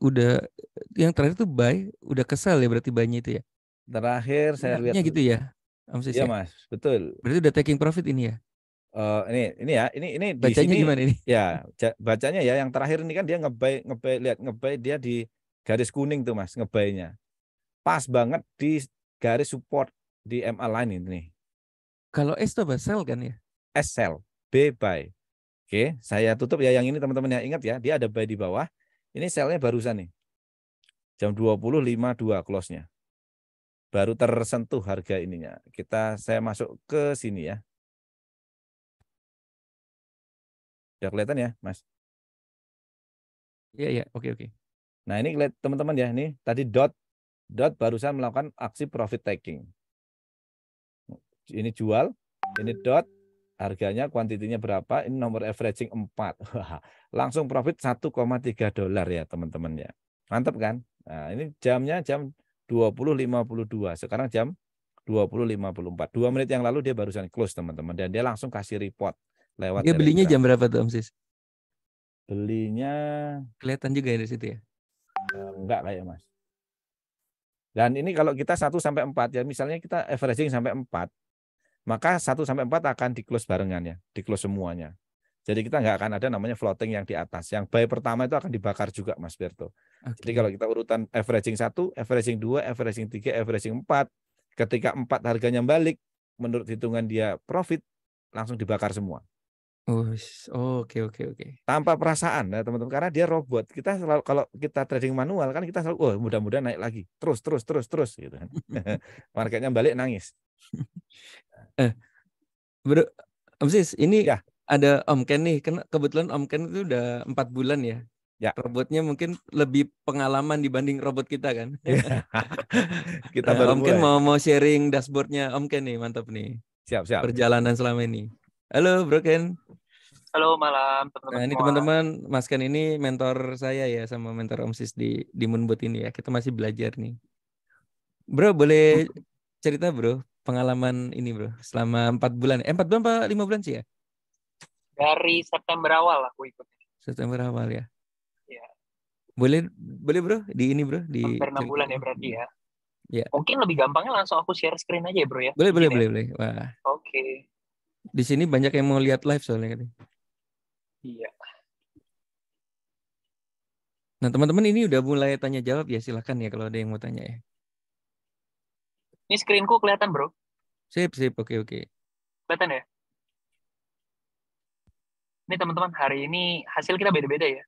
S1: yang terakhir tuh buy, udah kesel ya berarti buy-nya itu ya?
S3: Terakhir saya lihat
S1: gitu ya,
S3: Iya Mas, betul.
S1: Berarti udah taking profit ini ya?
S3: Ini ya, ini di
S1: Bacanya
S3: sini
S1: gimana ini?
S3: ya, bacanya ya yang terakhir ini kan dia ngebuy dia di garis kuning tuh Mas, ngebuy-nya. Pas banget di garis support di MA line ini.
S1: Kalau S itu apa? Sell kan ya?
S3: S sell, B buy. Oke, saya tutup ya yang ini teman-teman ya. Ingat ya, dia ada buy di bawah. Ini sell-nya barusan nih. Jam 20.52 close-nya. Baru tersentuh harga ininya. Saya masuk ke sini ya. Udah kelihatan ya, Mas?
S1: Iya, oke.
S3: Nah, ini lihat teman-teman ya, ini tadi dot barusan melakukan aksi profit taking. Ini jual, ini dot, harganya kuantitinya berapa, ini nomor averaging 4. Langsung profit $1,3 ya teman-teman ya. Mantap kan? Nah, ini jamnya jam 20.52. Sekarang jam 20.54. 2 menit yang lalu dia barusan close teman-teman. Dan dia langsung kasih report lewat
S1: Dia belinya
S3: Telegram.
S1: jam berapa tuh Om Sis?
S3: Belinya
S1: Kelihatan juga ya di situ ya?
S3: Enggak kayak Mas. Dan ini kalau kita 1 sampai 4 ya, misalnya kita averaging sampai 4, maka 1 sampai 4 akan di close barengan ya, di close semuanya. Jadi kita nggak akan ada namanya floating yang di atas. Yang buy pertama itu akan dibakar juga Mas Berto.
S1: Okay.
S3: Jadi kalau kita urutan averaging 1, averaging 2, averaging 3, averaging 4, ketika 4 harganya balik, menurut hitungan dia profit, langsung dibakar semua.
S1: Oke.
S3: Tanpa perasaan ya teman-teman, karena dia robot. Kita selalu, kalau kita trading manual kan kita selalu, mudah-mudahan naik lagi. Terus gitu kan. Marketnya balik nangis.
S1: Bro, Om Sis, ini
S3: Ya.
S1: ada Om Ken nih. Kebetulan Om Ken itu udah 4 bulan ya.
S3: Ya.
S1: Robotnya mungkin lebih pengalaman dibanding robot kita kan.
S3: Kita baru
S1: Om Ken
S3: mulai.
S1: mau sharing dashboardnya Om Ken nih, mantap nih.
S3: Siap.
S1: Perjalanan selama ini. Halo Bro Ken.
S4: Halo malam teman-teman
S1: Nah ini
S4: semua.
S1: teman-teman, Mas Ken ini mentor saya ya, sama mentor Om Sis di Moonboot ini ya. Kita masih belajar nih. Bro, boleh cerita bro pengalaman ini bro selama 4 bulan. 4 bulan apa 5 bulan sih ya?
S4: Dari September awal aku ikut.
S1: September awal ya.
S4: Ya.
S1: Boleh bro di ini bro di
S4: hampir 6 bulan ya berarti ya.
S1: Ya.
S4: Mungkin lebih gampangnya langsung aku share screen aja ya bro ya.
S1: Boleh. Wah.
S4: Oke.
S1: Di sini banyak yang mau lihat live soalnya kan.
S4: Iya.
S1: Nah teman-teman ini udah mulai tanya jawab ya, silakan ya kalau ada yang mau tanya ya.
S4: Ini screenku kelihatan bro?
S1: Sip, oke.
S4: Kelihatan ya? Ini teman-teman hari ini hasil kita beda-beda ya.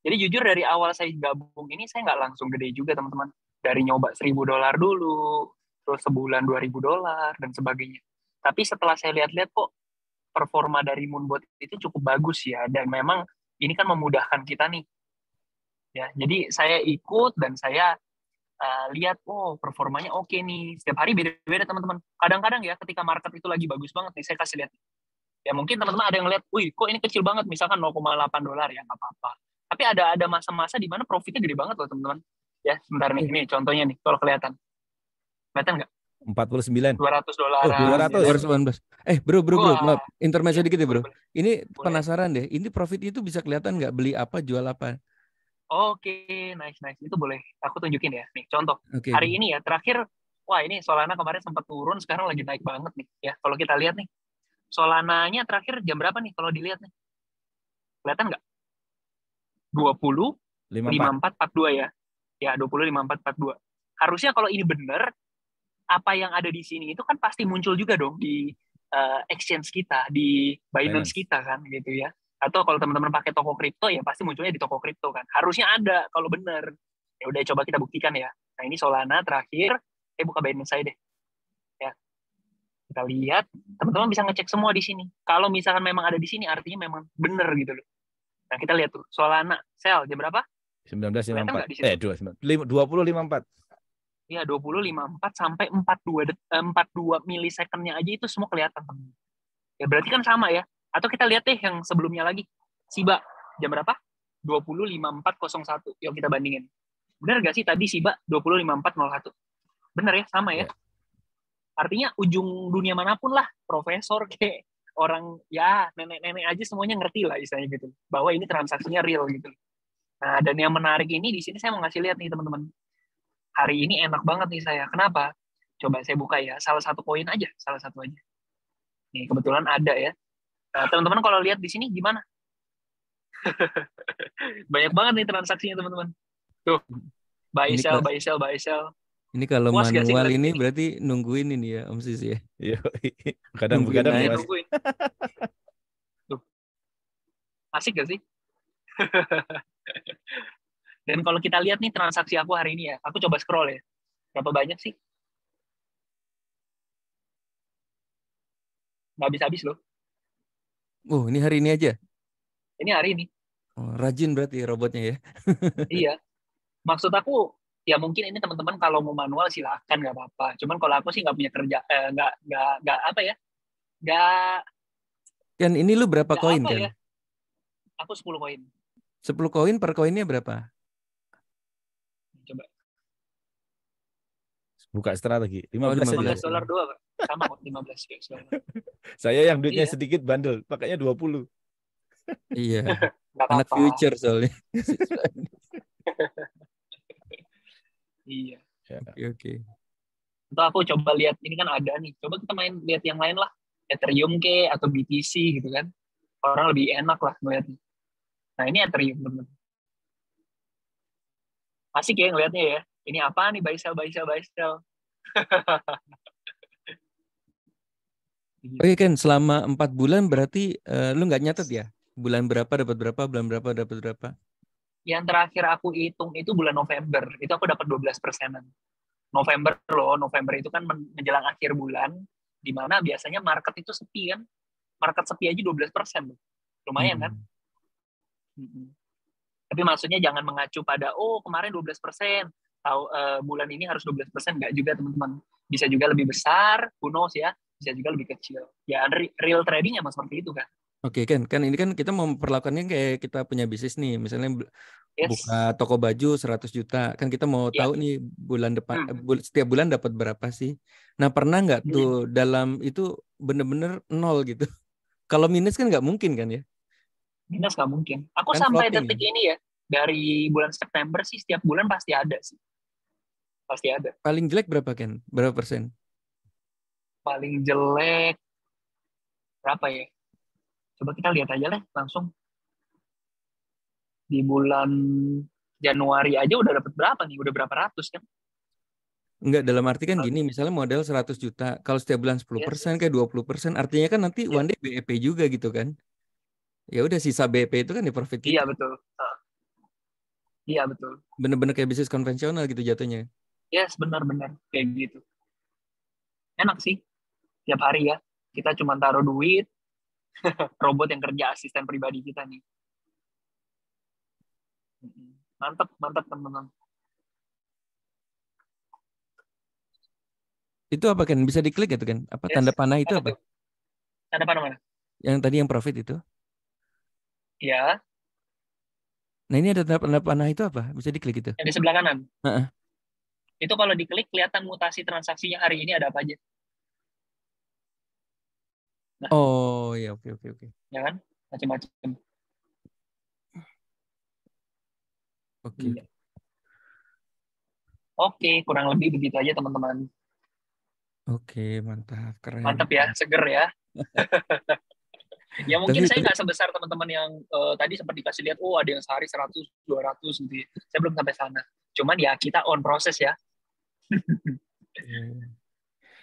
S4: Jadi jujur dari awal saya gabung ini saya nggak langsung gede juga teman-teman. Dari nyoba $1.000 dulu, terus sebulan $2.000 dan sebagainya. Tapi setelah saya lihat-lihat kok performa dari Moonboot itu cukup bagus ya, dan memang ini kan memudahkan kita nih. Ya, jadi saya ikut dan saya lihat, performanya oke nih. Setiap hari beda-beda teman-teman. Kadang-kadang ya ketika market itu lagi bagus banget nih, saya kasih lihat. Ya mungkin teman-teman ada yang lihat, wih kok ini kecil banget, misalkan $0,8 ya nggak apa-apa. Tapi ada masa-masa di mana profitnya gede banget loh teman-teman. Ya sebentar nih, ini contohnya nih kalau kelihatan. Kelihatan nggak?
S3: 49.
S4: $200.
S1: 219. Bro, maaf, intermezzo
S4: ya,
S1: dikit ya bro.
S4: boleh.
S1: Ini penasaran deh, ini profitnya itu bisa kelihatan nggak, beli apa, jual apa?
S4: Oke, nice. Itu boleh aku tunjukin ya. Nih, contoh.
S1: Okay.
S4: Hari ini ya, terakhir, wah ini Solana kemarin sempat turun, sekarang lagi naik banget nih. Ya, kalau kita lihat nih, Solananya terakhir jam berapa nih kalau dilihat nih? Kelihatan nggak? 20.5442 ya. Ya, 20.5442. Harusnya kalau ini benar, apa yang ada di sini itu kan pasti muncul juga dong di exchange kita, di Binance kita kan gitu ya. Atau kalau teman-teman pakai toko kripto ya pasti munculnya di toko kripto kan. Harusnya ada kalau benar. Ya udah coba kita buktikan ya. Nah, ini Solana terakhir, buka Binance saya deh. Ya. Kita lihat, teman-teman bisa ngecek semua di sini. Kalau misalkan memang ada di sini artinya memang benar gitu loh. Nah, kita lihat tuh Solana sell jam berapa?
S3: 19.54. 20.54. Iya,
S4: 20.54 sampai 42 milisecondnya aja itu semua kelihatan. Ya berarti kan sama ya. Atau kita lihat deh yang sebelumnya lagi. Shiba jam berapa? 20.5401. Yuk kita bandingin. Benar nggak sih tadi Shiba 20.5401? Benar ya, sama ya. Artinya ujung dunia manapun lah, profesor kayak orang ya nenek-nenek aja semuanya ngerti lah istilahnya gitu. Bahwa ini transaksinya real gitu. Nah, dan yang menarik ini di sini saya mau ngasih lihat nih teman-teman. Hari ini enak banget nih saya. Kenapa? Coba saya buka ya. Salah satu poin aja. Salah satu aja. Nih, kebetulan ada ya. Nah, teman-teman kalau lihat di sini gimana? Banyak banget nih transaksinya teman-teman. Tuh. Buy sell.
S1: Ini kalau manual ini berarti nungguin ini ya Om Sis ya.
S3: Iya. Kadang-kadang
S4: nungguin. Tuh. Asik gak sih? Dan kalau kita lihat nih transaksi aku hari ini ya, aku coba scroll ya. Berapa banyak sih? Nggak habis-habis loh.
S1: Oh, ini hari ini aja.
S4: Ini hari ini.
S1: Oh, rajin berarti robotnya ya.
S4: Iya. Maksud aku, ya mungkin ini teman-teman kalau mau manual silahkan, nggak apa-apa. Cuman kalau aku sih nggak punya kerja, nggak apa ya, nggak
S1: Kan ini lu berapa koin
S4: apa
S1: kan?
S4: ya. Aku 10 koin.
S1: 10 koin per koinnya berapa?
S4: Coba.
S3: Buka strategi.
S1: Oh,
S3: 15 saja.
S4: $15 doang, Pak. Sama kok, 15 US dollar.
S3: Saya yang duitnya
S4: Iya.
S3: sedikit bandel, pakainya 20.
S1: Iya.
S4: Nggak
S1: Anak
S4: apa-apa.
S1: future soalnya.
S4: Iya.
S1: Oke.
S4: Atau aku coba lihat, ini kan ada nih. Coba kita main lihat yang lain lah. Ethereum ke atau BTC gitu kan. Orang lebih enak lah ngeliatnya. Nah ini Ethereum teman-teman. Asik ya ngeliatnya ya. Ini apa nih, buy sell, buy sell, buy sell.
S1: Oh iya kan, selama 4 bulan berarti lu nggak nyatet ya? Bulan berapa dapat berapa, bulan berapa dapat berapa?
S4: Yang terakhir aku hitung itu bulan November. Itu aku dapat 12%. November loh, November itu kan menjelang akhir bulan, di mana biasanya market itu sepi kan. Market sepi aja 12%. Lumayan kan? Tapi maksudnya jangan mengacu pada, oh kemarin 12%, tahu bulan ini harus 12%, nggak juga teman-teman. Bisa juga lebih besar, who knows ya, bisa juga lebih kecil. Ya real trading emang seperti itu kan.
S1: Oke kan ini kan kita mau memperlakukannya kayak kita punya bisnis nih, misalnya
S4: Yes.
S1: buka toko baju 100 juta, kan kita mau tahu nih bulan depan, setiap bulan dapat berapa sih. Nah pernah nggak tuh dalam itu bener-bener nol gitu? Kalau minus kan nggak mungkin kan ya?
S4: Minus nggak mungkin. Aku
S1: Kan
S4: sampai
S1: floating,
S4: detik ini ya, dari bulan September sih setiap bulan pasti ada sih. Pasti ada.
S1: Paling jelek berapa kan? Berapa persen?
S4: Paling jelek berapa ya? Coba kita lihat aja lah langsung. Di bulan Januari aja udah dapat berapa nih? Udah berapa ratus kan?
S1: Enggak, dalam arti kan gini, misalnya modal 100 juta, kalau setiap bulan 10%, kayak 20%, artinya kan nanti one day BEP juga gitu kan. Ya udah sisa BEP itu kan di profit kita.
S4: Iya betul. Iya betul.
S1: Bener-bener kayak bisnis konvensional gitu jatuhnya.
S4: Yes, benar-benar kayak gitu. Enak sih. Tiap hari ya. Kita cuma taruh duit, robot yang kerja asisten pribadi kita nih. Mantap, mantap teman-teman.
S1: Itu apa kan? Bisa diklik gitu kan? Apa tanda panah itu apa?
S4: Tanda panah mana?
S1: Yang tadi yang profit itu?
S4: Ya.
S1: Nah ini ada tanda panah itu apa? Bisa diklik itu?
S4: Yang di sebelah kanan. Itu kalau diklik kelihatan mutasi transaksinya hari ini ada apa aja.
S1: Nah, oh ya, oke.
S4: Ya kan? Macam-macam.
S1: Oke.
S4: Iya. Oke, kurang lebih begitu aja teman-teman.
S1: Oke, mantap, keren.
S4: Mantap ya, seger ya. Ya mungkin saya nggak sebesar teman-teman yang tadi sempat dikasih lihat, oh ada yang sehari 100, 200 gitu ya. Saya belum sampai sana. Cuman ya kita on proses ya.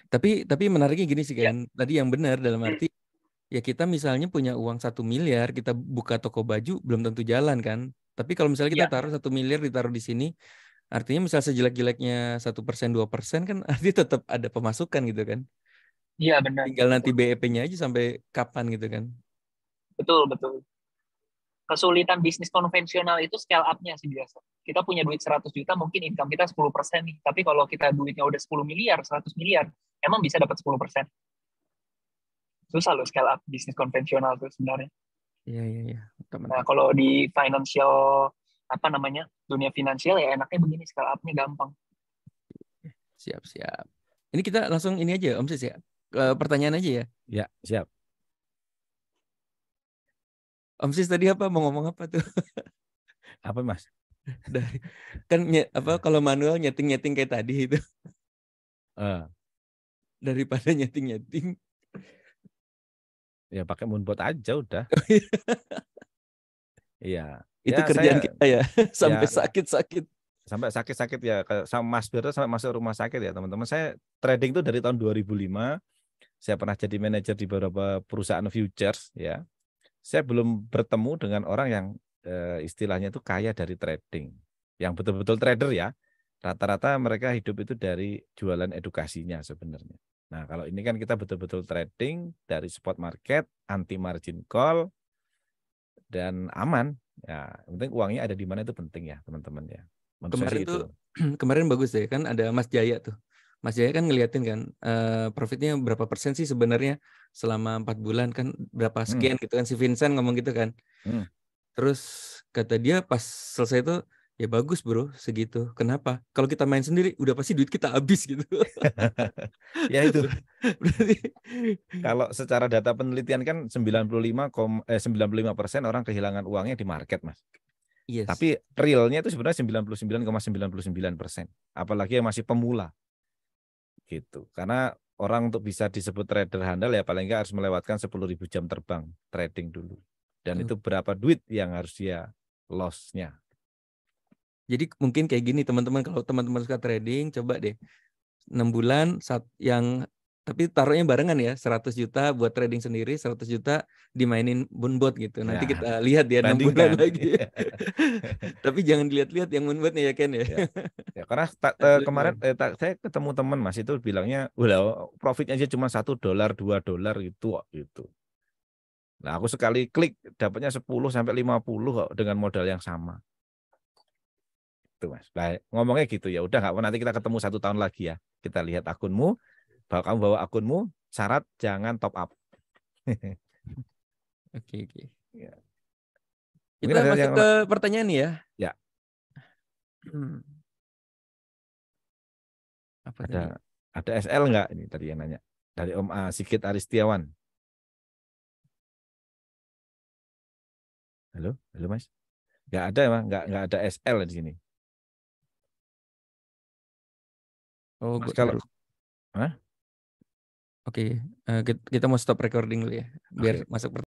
S1: Tapi menariknya gini sih kan, tadi yang benar dalam arti ya kita misalnya punya uang 1 miliar, kita buka toko baju belum tentu jalan kan. Tapi kalau misalnya kita taruh 1 miliar ditaruh di sini, artinya misalnya sejelek-jeleknya 1%, 2% kan artinya tetap ada pemasukan gitu kan.
S4: Iya benar.
S1: Tinggal nanti BEP-nya aja sampai kapan gitu kan.
S4: Betul. Kesulitan bisnis konvensional itu scale up-nya sih biasa. Kita punya duit 100 juta, mungkin income kita 10% nih. Tapi kalau kita duitnya udah 10 miliar, 100 miliar, emang bisa dapat 10%. Susah loh scale up bisnis konvensional tuh sebenarnya.
S1: Iya.
S4: Nah, kalau di financial, dunia finansial ya enaknya begini, scale up-nya gampang.
S1: Siap. Ini kita langsung ini aja, Om Sis ya. Pertanyaan aja ya.
S3: Ya, siap.
S1: Om Sis tadi apa mau ngomong apa tuh?
S3: Apa Mas?
S1: Kan kalau manual nyeting kayak tadi itu. Daripada nyeting.
S3: Ya pakai Moonbot aja udah. Iya.
S1: Itu kerjaan kita ya. Sampai sakit-sakit.
S3: Sampai sakit-sakit ya. Sama Mas Birto sampai masuk rumah sakit ya teman-teman. Saya trading itu dari tahun 2005. Saya pernah jadi manajer di beberapa perusahaan futures ya. Saya belum bertemu dengan orang yang istilahnya itu kaya dari trading. Yang betul-betul trader ya. Rata-rata mereka hidup itu dari jualan edukasinya sebenarnya. Nah, kalau ini kan kita betul-betul trading dari spot market, anti margin call, dan aman. Ya, yang penting uangnya ada di mana itu penting ya, teman-teman ya. Menurut saya
S1: Kemarin
S3: sih
S1: tuh
S3: itu.
S1: kemarin bagus deh kan, ada Mas Jaya tuh. Mas Jaya kan ngeliatin kan profitnya berapa persen sih sebenarnya selama 4 bulan kan, berapa
S3: Hmm,
S1: sekian gitu kan, si Vincent ngomong gitu kan.
S3: hmm.
S1: Terus kata dia pas selesai itu, ya bagus bro segitu. Kenapa? Kalau kita main sendiri udah pasti duit kita habis gitu.
S3: Ya itu.
S1: Berarti
S3: Kalau secara data penelitian kan 95% orang kehilangan uangnya di market, Mas.
S1: yes.
S3: Tapi realnya itu sebenarnya 99,99%. Apalagi yang masih pemula. Gitu. Karena orang untuk bisa disebut trader handal ya paling nggak harus melewatkan 10.000 jam terbang trading dulu. Dan
S1: Tuh.
S3: itu berapa duit yang harus dia loss-nya.
S1: Jadi mungkin kayak gini teman-teman, kalau teman-teman suka trading, coba deh 6 bulan yang tapi taruhnya barengan ya, 100 juta buat trading sendiri, 100 juta dimainin Moonbot gitu. Nanti
S3: Ya,
S1: kita lihat ya 6 bulan
S3: bandingkan.
S1: lagi. Tapi jangan dilihat-lihat yang Moonbotnya ya Ken ya.
S3: Ya. Ya, karena kemarin saya ketemu teman Mas itu bilangnya, "Wah, profitnya aja cuma $1, $2 gitu." Nah, aku sekali klik dapatnya 10 sampai 50 kok dengan modal yang sama. Tuh, Mas. Baik, ngomongnya gitu ya. Udah nggak apa, nanti kita ketemu 1 tahun lagi ya. Kita lihat akunmu, kamu bawa akunmu, syarat jangan top up.
S1: Oke.
S3: Ya. Mungkin
S1: Kita
S3: ada
S1: masuk
S3: yang
S1: ke pertanyaan nih ya.
S3: ya,
S1: Hmm, apa
S3: ada
S1: tadi?
S3: ada SL nggak ini tadi yang nanya dari Om A Sigit Aristiawan. Halo, halo Mas. Nggak ada Mas, nggak ada SL di sini.
S1: Oh,
S3: Mas kalau
S1: baru.
S3: Hah?
S1: Oke, kita mau stop recording dulu ya, biar
S3: Oke.
S1: masuk